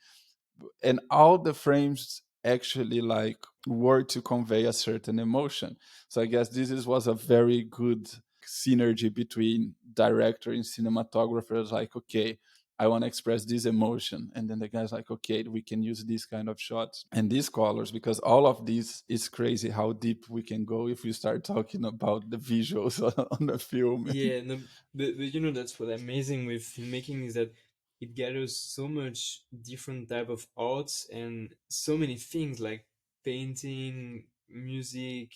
A: and all the frames actually like were to convey a certain emotion. So I guess was a very good synergy between director and cinematographer. It's like, okay, I want to express this emotion, and then the guy's like, okay, we can use these kind of shots and these colors, because all of this is crazy how deep we can go if we start talking about the visuals on the film.
B: yeah, no, but you know, that's what amazing with filmmaking is that it gathers so much different type of arts and so many things like painting, music,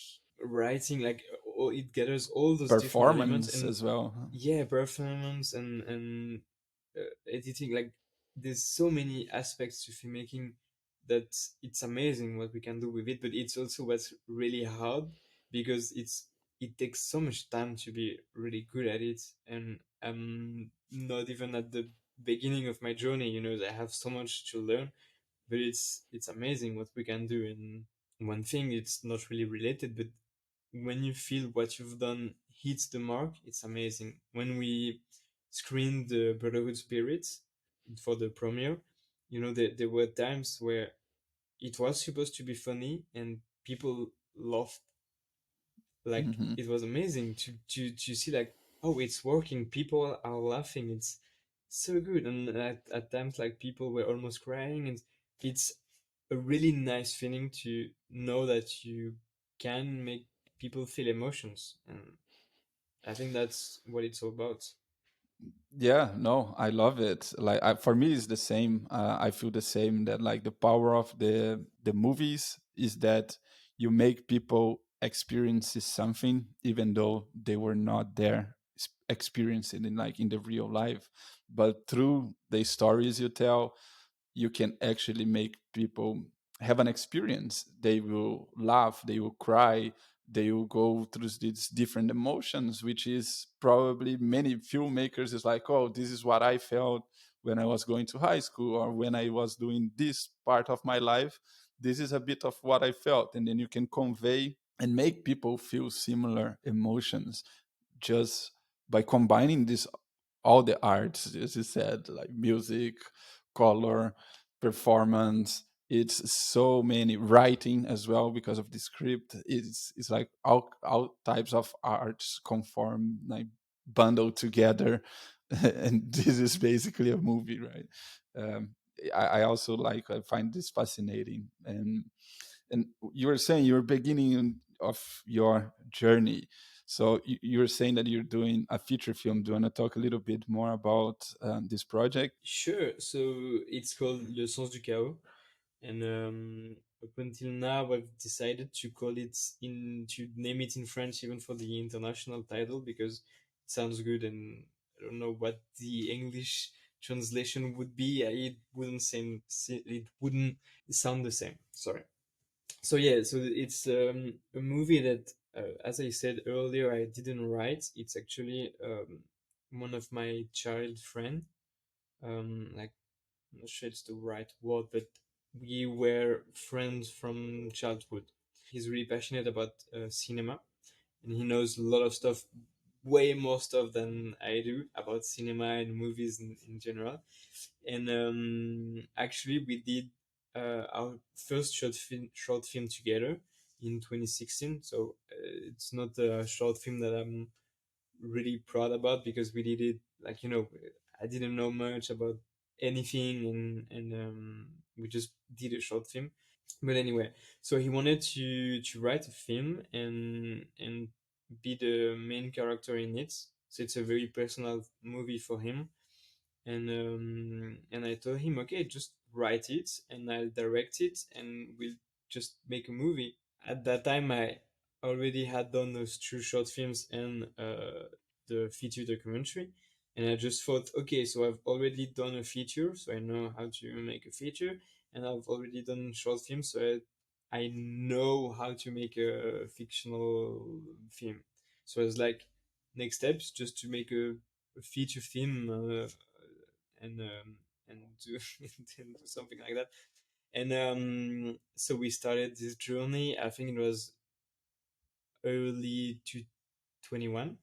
B: writing, like it gathers all those different elements.
A: Performance
B: And
A: as well.
B: yeah, performance and editing, like there's so many aspects to filmmaking that it's amazing what we can do with it. But it's also what's really hard, because it takes so much time to be really good at it. And I'm not even at the beginning of my journey, you know, I have so much to learn. But it's amazing what we can do. And one thing, it's not really related, but when you feel what you've done hits the mark, it's amazing. When we screened the Brotherhood Spirits for the premiere, you know, there were times where it was supposed to be funny and people laughed. Like
A: Hmm.
B: it was amazing to see, like, oh, it's working. People are laughing. It's so good. And at times, like, people were almost crying. And it's a really nice feeling to know that you can make people feel emotions. And I think that's what it's all about.
A: Yeah, no, I love it. Like for me, it's the same. I feel the same, that like the power of the movies is that you make people experience something even though they were not there experiencing it like in the real life, but through the stories you tell, you can actually make people have an experience. They will laugh, they will cry, they will go through these different emotions, which is probably many filmmakers is like, oh, this is what I felt when I was going to high school, or when I was doing this part of my life. This is a bit of what I felt, and then you can convey and make people feel similar emotions just by combining this, all the arts, as you said, like music, color, performance. It's so many writing as well, because of the script. It's like all types of arts conform, like bundled together, and this is basically a movie, right? um, I also like, I find this fascinating. And you were saying you're beginning of your journey. So you're saying that you're doing a feature film. Do you want to talk a little bit more about this project?
B: Sure. So it's called Le Sens du Chaos, and up until now, I've decided to call it to name it in French, even for the international title, because it sounds good, and I don't know what the English translation would be. It wouldn't sound the same. Sorry. So yeah, so it's a movie that, as I said earlier, I didn't write. It's actually one of my child friend. Like, I'm not sure it's the right word, but we were friends from childhood. He's really passionate about cinema, and he knows a lot of stuff, way more stuff than I do about cinema and movies in general. And actually, we did our first short film together in 2016. So it's not a short film that I'm really proud about, because we did it, like, I didn't know much about anything, and we just did a short film. But anyway, so he wanted to write a film and be the main character in it. So it's a very personal movie for him. And I told him, okay, just write it and I'll direct it and we'll just make a movie. At that time, I already had done those two short films and the feature documentary. And I just thought, okay, so I've already done a feature, so I know how to make a feature, and I've already done short films, so I know how to make a fictional film. So I was like, next steps, just to make a feature film, and do, and do something like that. And so we started this journey. I think it was early to 21,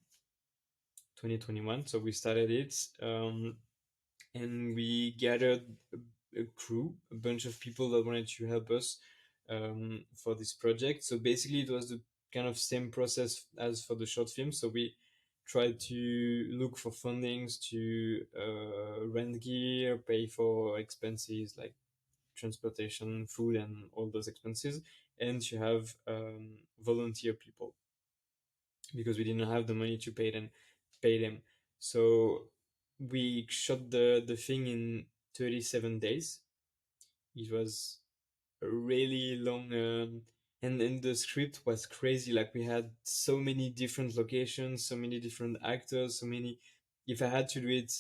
B: 2021. So we started it, and we gathered a crew, a bunch of people that wanted to help us for this project. So basically, it was the kind of same process as for the short film. So we tried to look for fundings to rent gear, pay for expenses like transportation, food, and all those expenses, and to have volunteer people, because we didn't have the money to pay them. So we shot the thing in 37 days. It was a really long, and the script was crazy. Like, we had so many different locations, so many different actors, so many. If I had to do it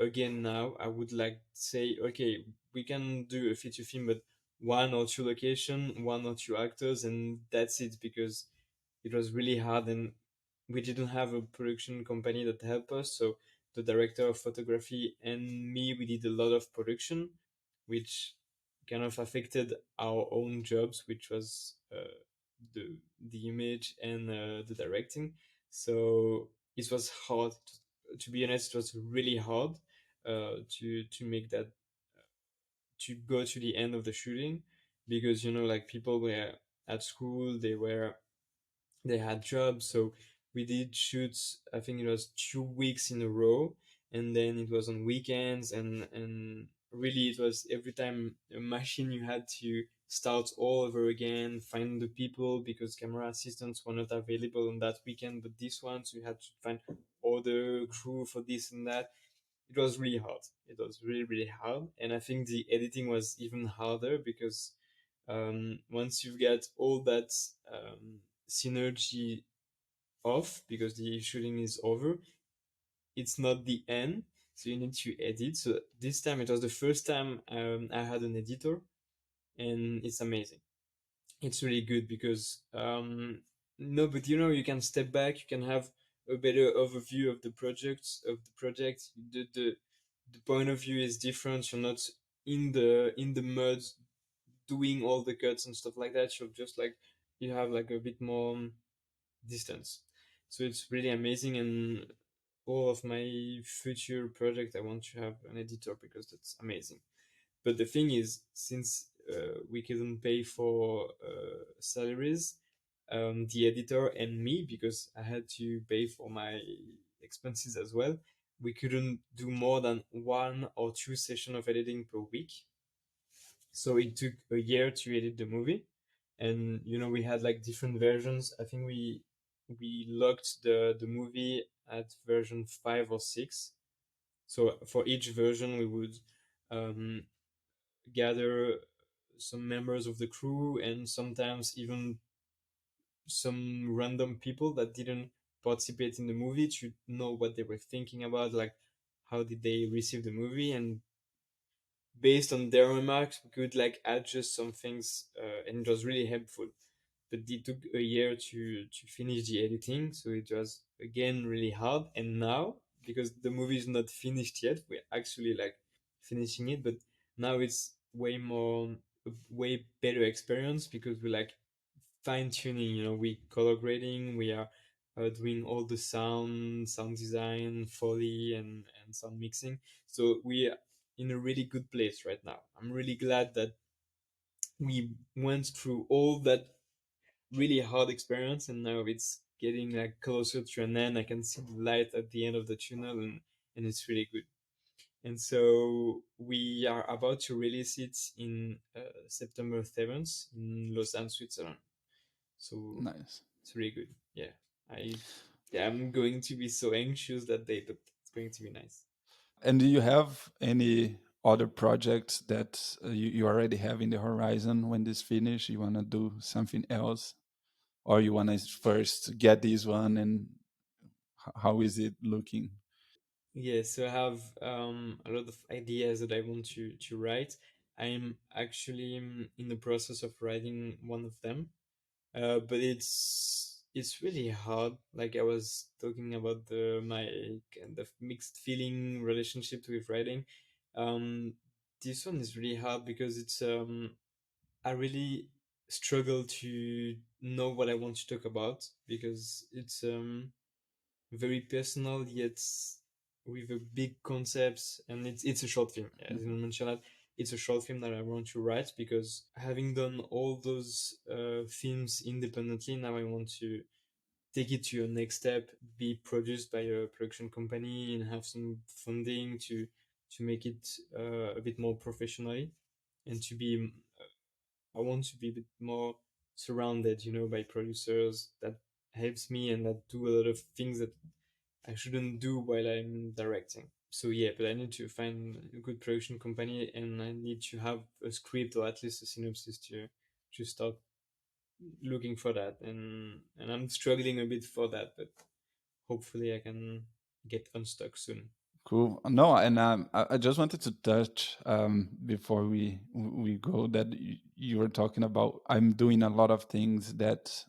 B: again now, I would like say, okay, we can do a feature film, but one or two location, one or two actors, and that's it, because it was really hard, and we didn't have a production company that helped us. So the director of photography and me, we did a lot of production, which kind of affected our own jobs, which was the image and the directing. So it was hard. To be honest, it was really hard to make that, to go to the end of the shooting, because like, people were at school, they had jobs. So we did shoots, I think it was 2 weeks in a row, and then it was on weekends, and really, it was every time a machine, you had to start all over again, find the people, because camera assistants were not available on that weekend, but this one, so you had to find other crew for this and that. It was really hard. It was really, really hard. And I think the editing was even harder, because once you've got all that synergy off, because the shooting is over, it's not the end. So you need to edit. So this time, it was the first time I had an editor, and it's amazing. It's really good, because no, but you can step back, you can have a better overview of the project. The point of view is different. You're not in the mud doing all the cuts and stuff like that. You're just like, you have like a bit more distance. So it's really amazing, and all of my future project, I want to have an editor, because that's amazing. But the thing is, since we couldn't pay for salaries, the editor and me, because I had to pay for my expenses as well, we couldn't do more than one or two sessions of editing per week. So it took a year to edit the movie. And we had like different versions. I think we locked the movie at version 5 or 6. So for each version, we would um, gather some members of the crew and sometimes even some random people that didn't participate in the movie to know what they were thinking about, like how did they receive the movie, and based on their remarks, we could like adjust some things, and it was really helpful. But it took a year to finish the editing, so it was again really hard. And now, because the movie is not finished yet, we're actually like finishing it, but now it's way better experience because we like fine tuning. We color grading, we are doing all the sound design, foley, and sound mixing. So we are in a really good place right now. I'm really glad that we went through all that really hard experience, and now it's getting like closer to an end. I can see the light at the end of the tunnel, and it's really good. And so we are about to release it in September 7th in Lausanne, Switzerland. So
A: Nice.
B: it's really good. Yeah, I yeah, I'm going to be so anxious that day, but it's going to be nice.
A: And do you have any other projects that you already have in the horizon when this finish? You want to do something else, or you want to first get this one, and how is it looking?
B: Yeah, so I have a lot of ideas that I want to write. I'm actually in the process of writing one of them, but it's really hard. Like I was talking about my kind of mixed feeling relationship with writing. Um, this one is really hard because it's I really struggle to know what I want to talk about because it's very personal yet with a big concepts, and it's a short film. Yeah, I
A: Mhm.
B: didn't mention that. It's a short film that I want to write because having done all those films independently, now I want to take it to a next step, be produced by a production company and have some funding to make it a bit more professionally, and to be I want to be a bit more surrounded, by producers that helps me and that do a lot of things that I shouldn't do while I'm directing. So yeah, but I need to find a good production company, and I need to have a script or at least a synopsis to start looking for that. And I'm struggling a bit for that, but hopefully I can get unstuck soon.
A: Cool. No, and I just wanted to touch before we go that you were talking about. I'm doing a lot of things that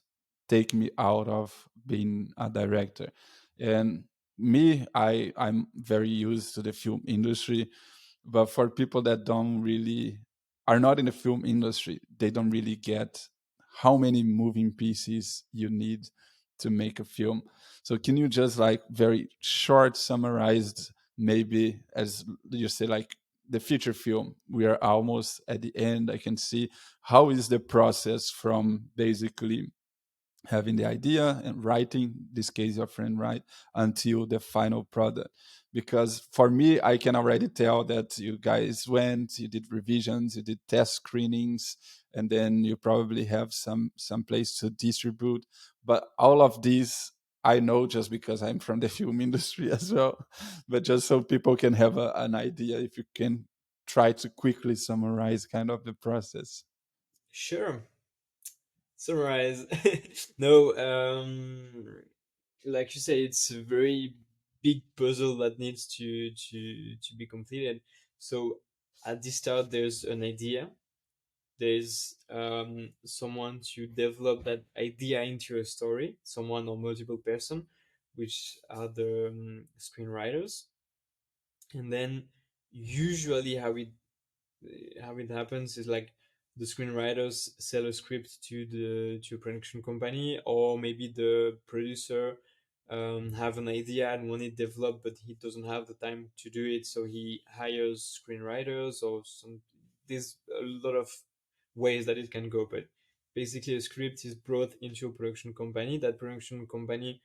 A: take me out of being a director, and me, I'm very used to the film industry, but for people that don't really are not in the film industry, they don't really get how many moving pieces you need to make a film. So can you just like very short summarized, maybe as you say, like the feature film, we are almost at the end, I can see how is the process from basically having the idea and writing, this case your friend right, until the final product? Because for me, I can already tell that you guys went, you did revisions, you did test screenings, and then you probably have some place to distribute. But all of these I know just because I'm from the film industry as well. But just so people can have an idea, if you can try to quickly summarize kind of the process.
B: Sure. Summarize. No, like you say, it's a very big puzzle that needs to be completed. So at the start, there's an idea. There's someone to develop that idea into a story, someone or multiple person, which are the screenwriters. And then usually how it happens is like the screenwriters sell a script to a production company, or maybe the producer have an idea and want it developed, but he doesn't have the time to do it, so he hires screenwriters or some. There's a lot of ways that it can go, but basically a script is brought into a production company. That production company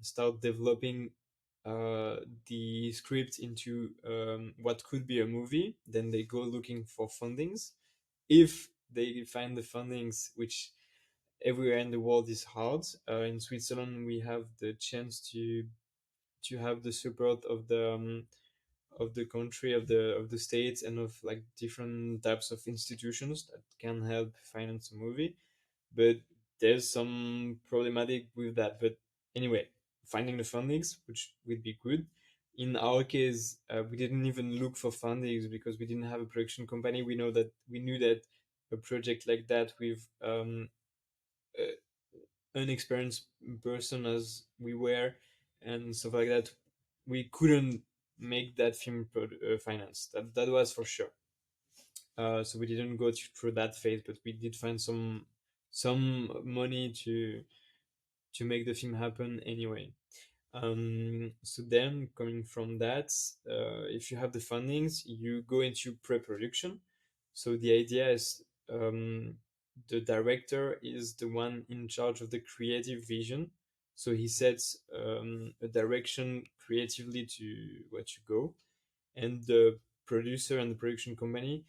B: start developing uh, the script into what could be a movie. Then they go looking for fundings. If they find the fundings, which everywhere in the world is hard. In Switzerland, we have the chance to have the support of the country, of the states, and of like different types of institutions that can help finance a movie. But there's some problematic with that. But anyway, finding the fundings, which would be good. In our case, we didn't even look for fundings because we didn't have a production company. We knew that a project like that with an experienced person as we were and stuff like that, we couldn't make that film finance. That was for sure. So we didn't go through that phase, but we did find some money to make the film happen anyway. So then coming from that, if you have the fundings, you go into pre-production. So the idea is the director is the one in charge of the creative vision. So he sets a direction creatively to what you go, and the producer and the production company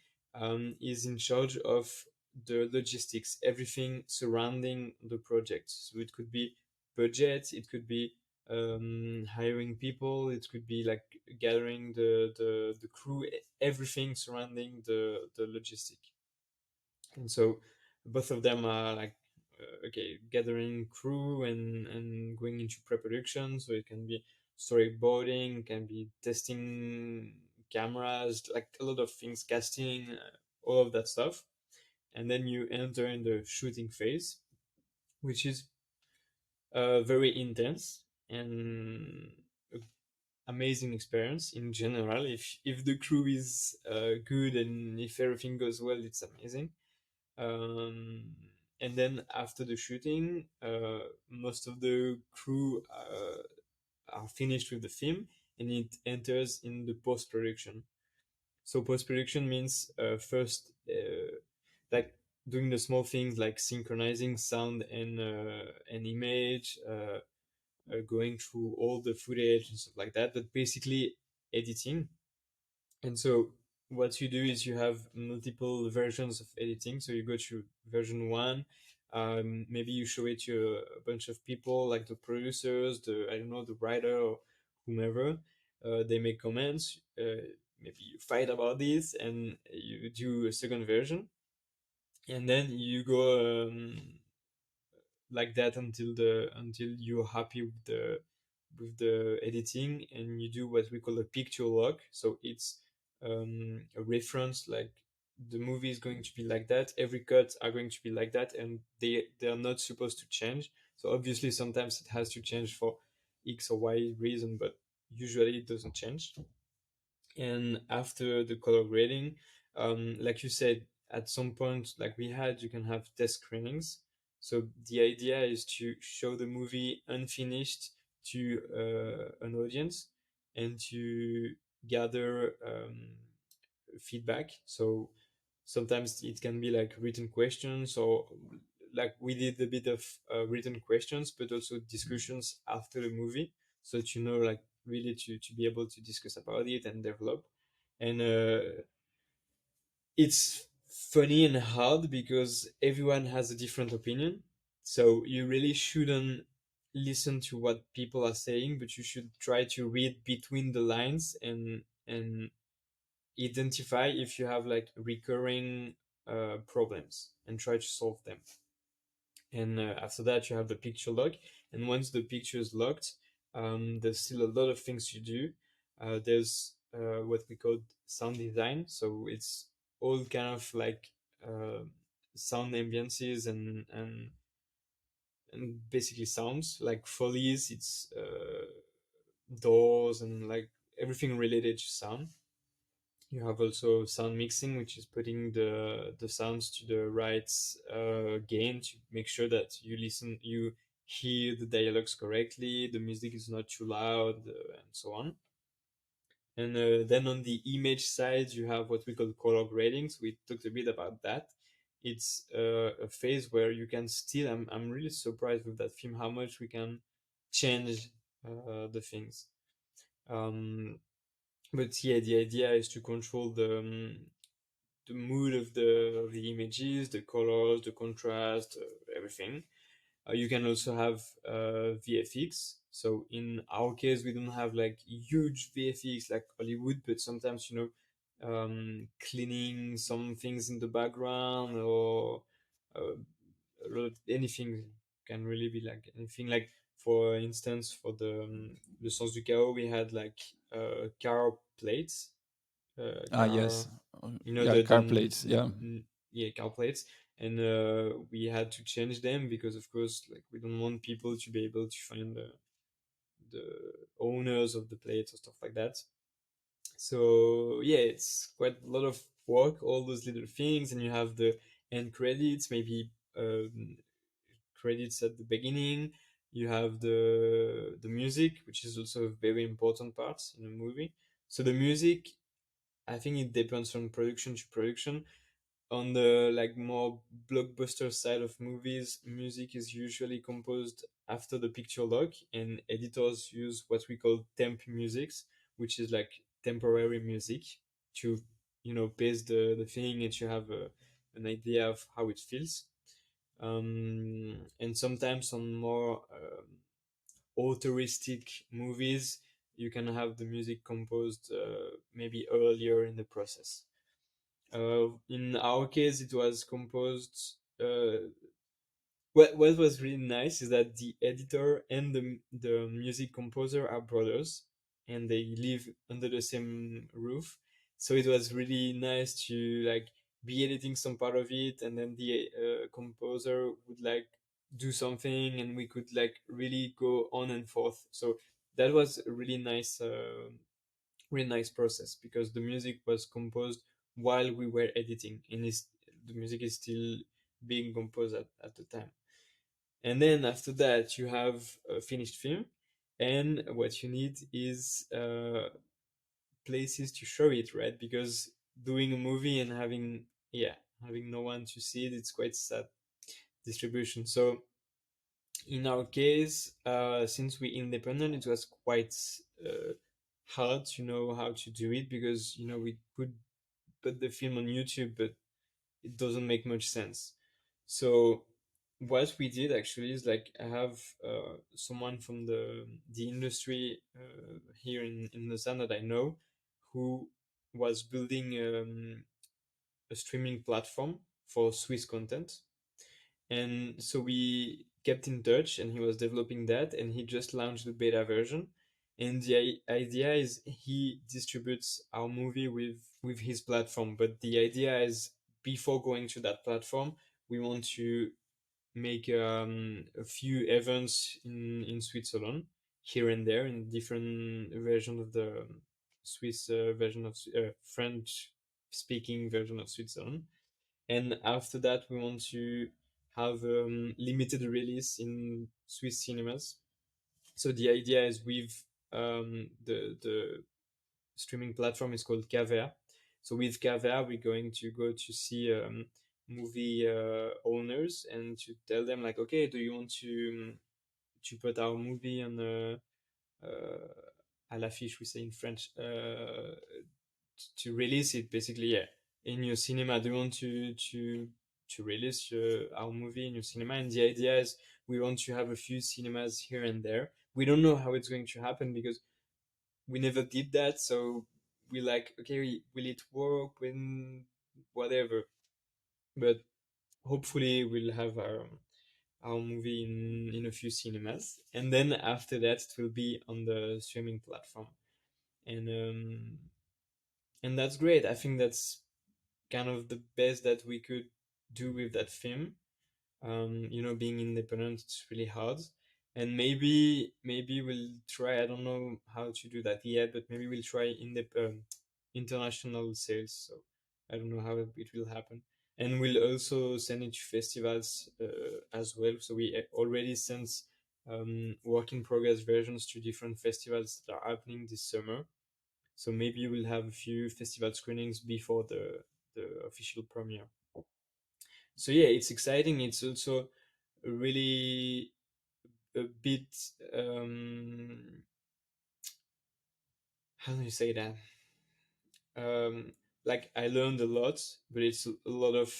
B: is in charge of the logistics, everything surrounding the project. So it could be budget, it could be hiring people, it could be like gathering the crew, everything surrounding the logistic. And so both of them are like okay, gathering crew and going into pre-production. So it can be storyboarding, can be testing cameras, like a lot of things, casting, all of that stuff. And then you enter in the shooting phase, which is very intense and amazing experience in general. If the crew is good and if everything goes well, it's amazing. um, and then after the shooting, most of the crew are finished with the film, and it enters in the post production. So post production means first like doing the small things like synchronizing sound and image, going through all the footage and stuff like that, but basically editing. And so what you do is you have multiple versions of editing. So you go to version one, maybe you show it to a bunch of people like the producers, the I don't know, the writer or whomever. They make comments. Maybe you fight about this, and you do a second version, and then you go like that until you're happy with the editing, and you do what we call a picture lock. So it's a reference, like the movie is going to be like that, every cut are going to be like that, and they are not supposed to change. So obviously sometimes it has to change for X or Y reason, but usually it doesn't change. And after the color grading, like you said, at some point like we had, you can have test screenings. So the idea is to show the movie unfinished to an audience and to gather feedback. So sometimes it can be like written questions, or like we did a bit of written questions, but also discussions after the movie, so that like really to be able to discuss about it and develop. And it's funny and hard because everyone has a different opinion. So you really shouldn't listen to what people are saying, but you should try to read between the lines and identify if you have like recurring problems and try to solve them. And after that, you have the picture lock. And once the picture is locked, there's still a lot of things you do. There's what we call sound design. So it's all kind of like uh, sound ambiances and basically sounds like follies. It's doors and like everything related to sound. You have also sound mixing, which is putting the sounds to the right gain to make sure that you hear the dialogues correctly, the music is not too loud, and so on. And then on the image side, you have what we call color grading. So we talked a bit about that. It's a phase where you can still. I'm really surprised with that film how much we can change the things. Um, but yeah, the idea is to control the mood of the images, the colors, the contrast, everything. You can also have VFX. So in our case, we don't have like huge VFX like Hollywood, but sometimes, cleaning some things in the background, or uh, anything can really be like anything. Like for instance, for the Sens du Chaos, we had like car plates,
A: Ah,
B: car,
A: yes. Uh,
B: you know,
A: yeah, car plates. Yeah.
B: yeah, car plates, and we had to change them because, of course, like we don't want people to be able to find the owners of the plates or stuff like that. So yeah, it's quite a lot of work, all those little things, and you have the end credits, maybe credits at the beginning. You have the music, which is also a very important part in a movie. So the music, I think it depends from production to production. On the like more blockbuster side of movies, music is usually composed after the picture lock, and editors use what we call temp musics, which is like temporary music to, pace the thing and to have an idea of how it feels. And sometimes on more authoristic movies, you can have the music composed maybe earlier in the process. In our case, it was composed. What was really nice is that the editor and the music composer are brothers, and they live under the same roof. So it was really nice to like be editing some part of it, and then the composer would like do something, and we could like really go on and forth. So that was a really nice process, because the music was composed while we were editing, and the music is still being composed at the time. And then after that, you have a finished film, and what you need is places to show it, right? Because doing a movie and having no one to see it, it's quite sad distribution. So in our case, since we independent, it was quite hard to know how to do it, because we could put the film on YouTube, but it doesn't make much sense. So what we did actually is like, I have someone from the industry here in Lausanne that I know, who was building a streaming platform for Swiss content. And so we kept in touch, and he was developing that, and he just launched the beta version. And the idea is he distributes our movie with his platform. But the idea is, before going to that platform, we want to make a few events in Switzerland, here and there, in different versions of the Swiss version of French speaking version of Switzerland. And after that, we want to have limited release in Swiss cinemas. So the idea is, with the streaming platform is called Caver. So with Caver, we're going to go to see movie owners, and to tell them like, okay, do you want to put our movie on uh, à l'affiche, we say in French, to release it, basically, yeah, in your cinema. Do you want to release our movie in your cinema? And the idea is, we want to have a few cinemas here and there. We don't know how it's going to happen, because we never did that. So we like, okay, will it work, when whatever. But hopefully we'll have our movie in a few cinemas, and then after that it will be on the streaming platform. And um and that's great. I think that's kind of the best that we could do with that film. Being independent, it's really hard. And maybe we'll try, I don't know how to do that yet, but maybe we'll try in the international sales. So I don't know how it will happen. And we'll also send it to festivals as well. So we already sent work in progress versions to different festivals that are happening this summer. So maybe we'll have a few festival screenings before the official premiere. So yeah, it's exciting. It's also really a bit, how do you say that, um, like, I learned a lot, but it's a lot of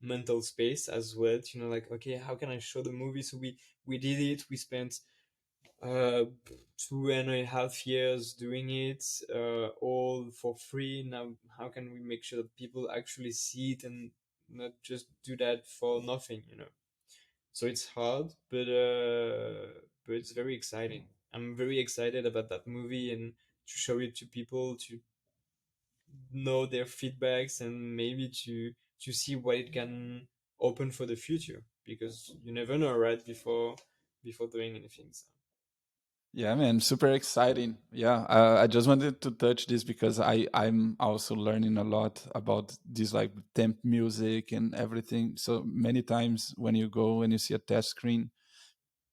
B: mental space as well, to like, okay, how can I show the movie? So we did it. We spent uh 2.5 years doing it, all for free. Now how can we make sure that people actually see it and not just do that for nothing, so it's hard, but it's very exciting. I'm very excited about that movie and to show it to people, to know their feedbacks, and maybe to see what it can open for the future, because you never know, right, before doing anything. So
A: Yeah, man, super exciting. Yeah, I just wanted to touch this because I'm also learning a lot about this like temp music and everything. So many times when you go and you see a test screen,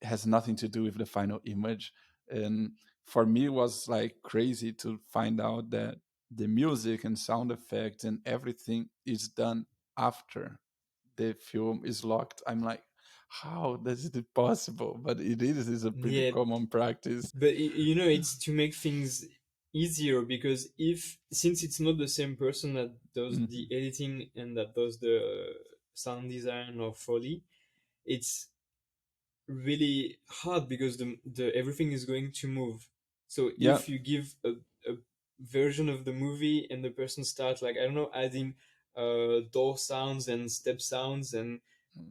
A: it has nothing to do with the final image. And for me, it was like crazy to find out that the music and sound effects and everything is done after the film is locked. I'm like, how is it possible? But it is a pretty
B: yeah,
A: common practice.
B: but it's to make things easier, because if since it's not the same person that does the
A: Mhm.
B: editing and that does the sound design or Foley, it's really hard because the everything is going to move. So
A: Yeah,
B: if you give a version of the movie and the person starts, like, I don't know, adding door sounds and step sounds and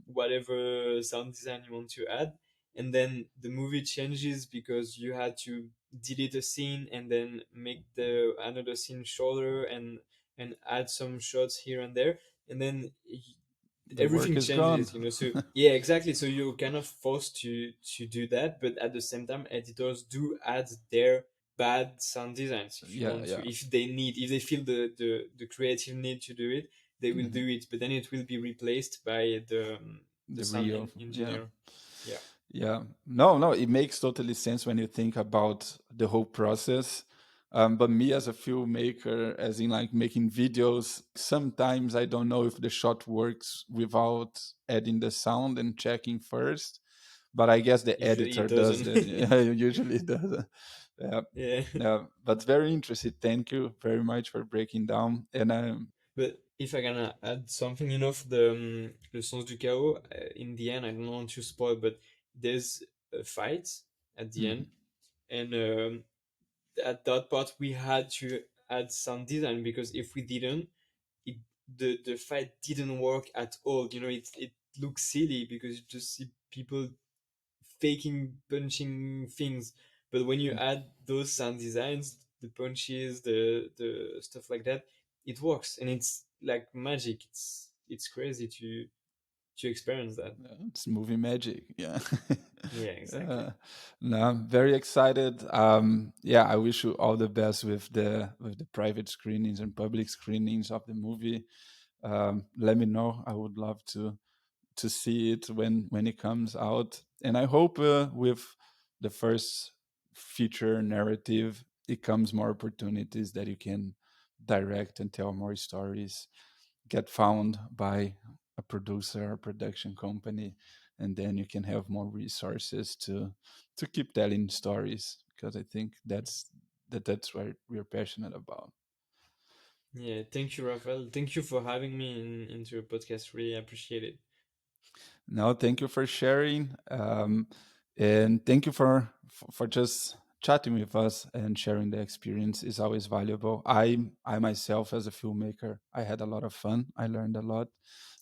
B: whatever sound design you want to add, and then the movie changes because you had to delete a scene and then make the another scene shorter and add some shots here and there, and then
A: the work
B: everything
A: is gone.
B: changes. So yeah, exactly, so you're kind of forced to do that, but at the same time editors do add their bad sound designs if you
A: Yeah,
B: want to,
A: yeah.
B: if they feel the creative need to do it, they will
A: Mhm.
B: do it, but then it will be replaced by the
A: The
B: sound
A: real, yeah.
B: engineer. Yeah.
A: Yeah, no, no, it makes totally sense when you think about the whole process. But me as a filmmaker, as in like making videos, sometimes I don't know if the shot works without adding the sound and checking first. But I guess the
B: Usually it
A: editor does
B: doesn't.
A: that. Yeah, usually does. Yeah,
B: Yeah.
A: yeah. But very interesting. Thank you very much for breaking down. And
B: But if I can add something, for the Le Sens du Chaos, in the end, I don't want to spoil, but there's a fight at the
A: mhm.
B: end, and at that part we had to add sound design, because if we didn't, it the fight didn't work at all. It looks silly because you just see people faking punching things, but when you add those sound designs, the punches, the stuff like that, it works, and it's like magic. It's crazy to experience that.
A: It's movie magic. Yeah.
B: Yeah,
A: uh,
B: exactly.
A: no, I'm very excited. Yeah, I wish you all the best with the private screenings and public screenings of the movie. Let me know. I would love to see it when it comes out. And I hope with the first feature narrative, it comes more opportunities that you can direct and tell more stories, get found by a producer or production company, and then you can have more resources to keep telling stories, because I think that's what we're passionate about.
B: Yeah, thank you, Rafael. Thank you for having me into your podcast. Really appreciate it.
A: No, thank you for sharing, and thank you for just chatting with us and sharing the experience is always valuable. I myself as a filmmaker, I had a lot of fun. I learned a lot,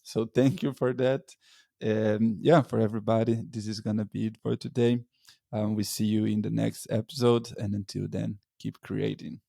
A: so thank you for that. And yeah, for everybody, this is gonna be it for today. We see you in the next episode, and until then, keep creating.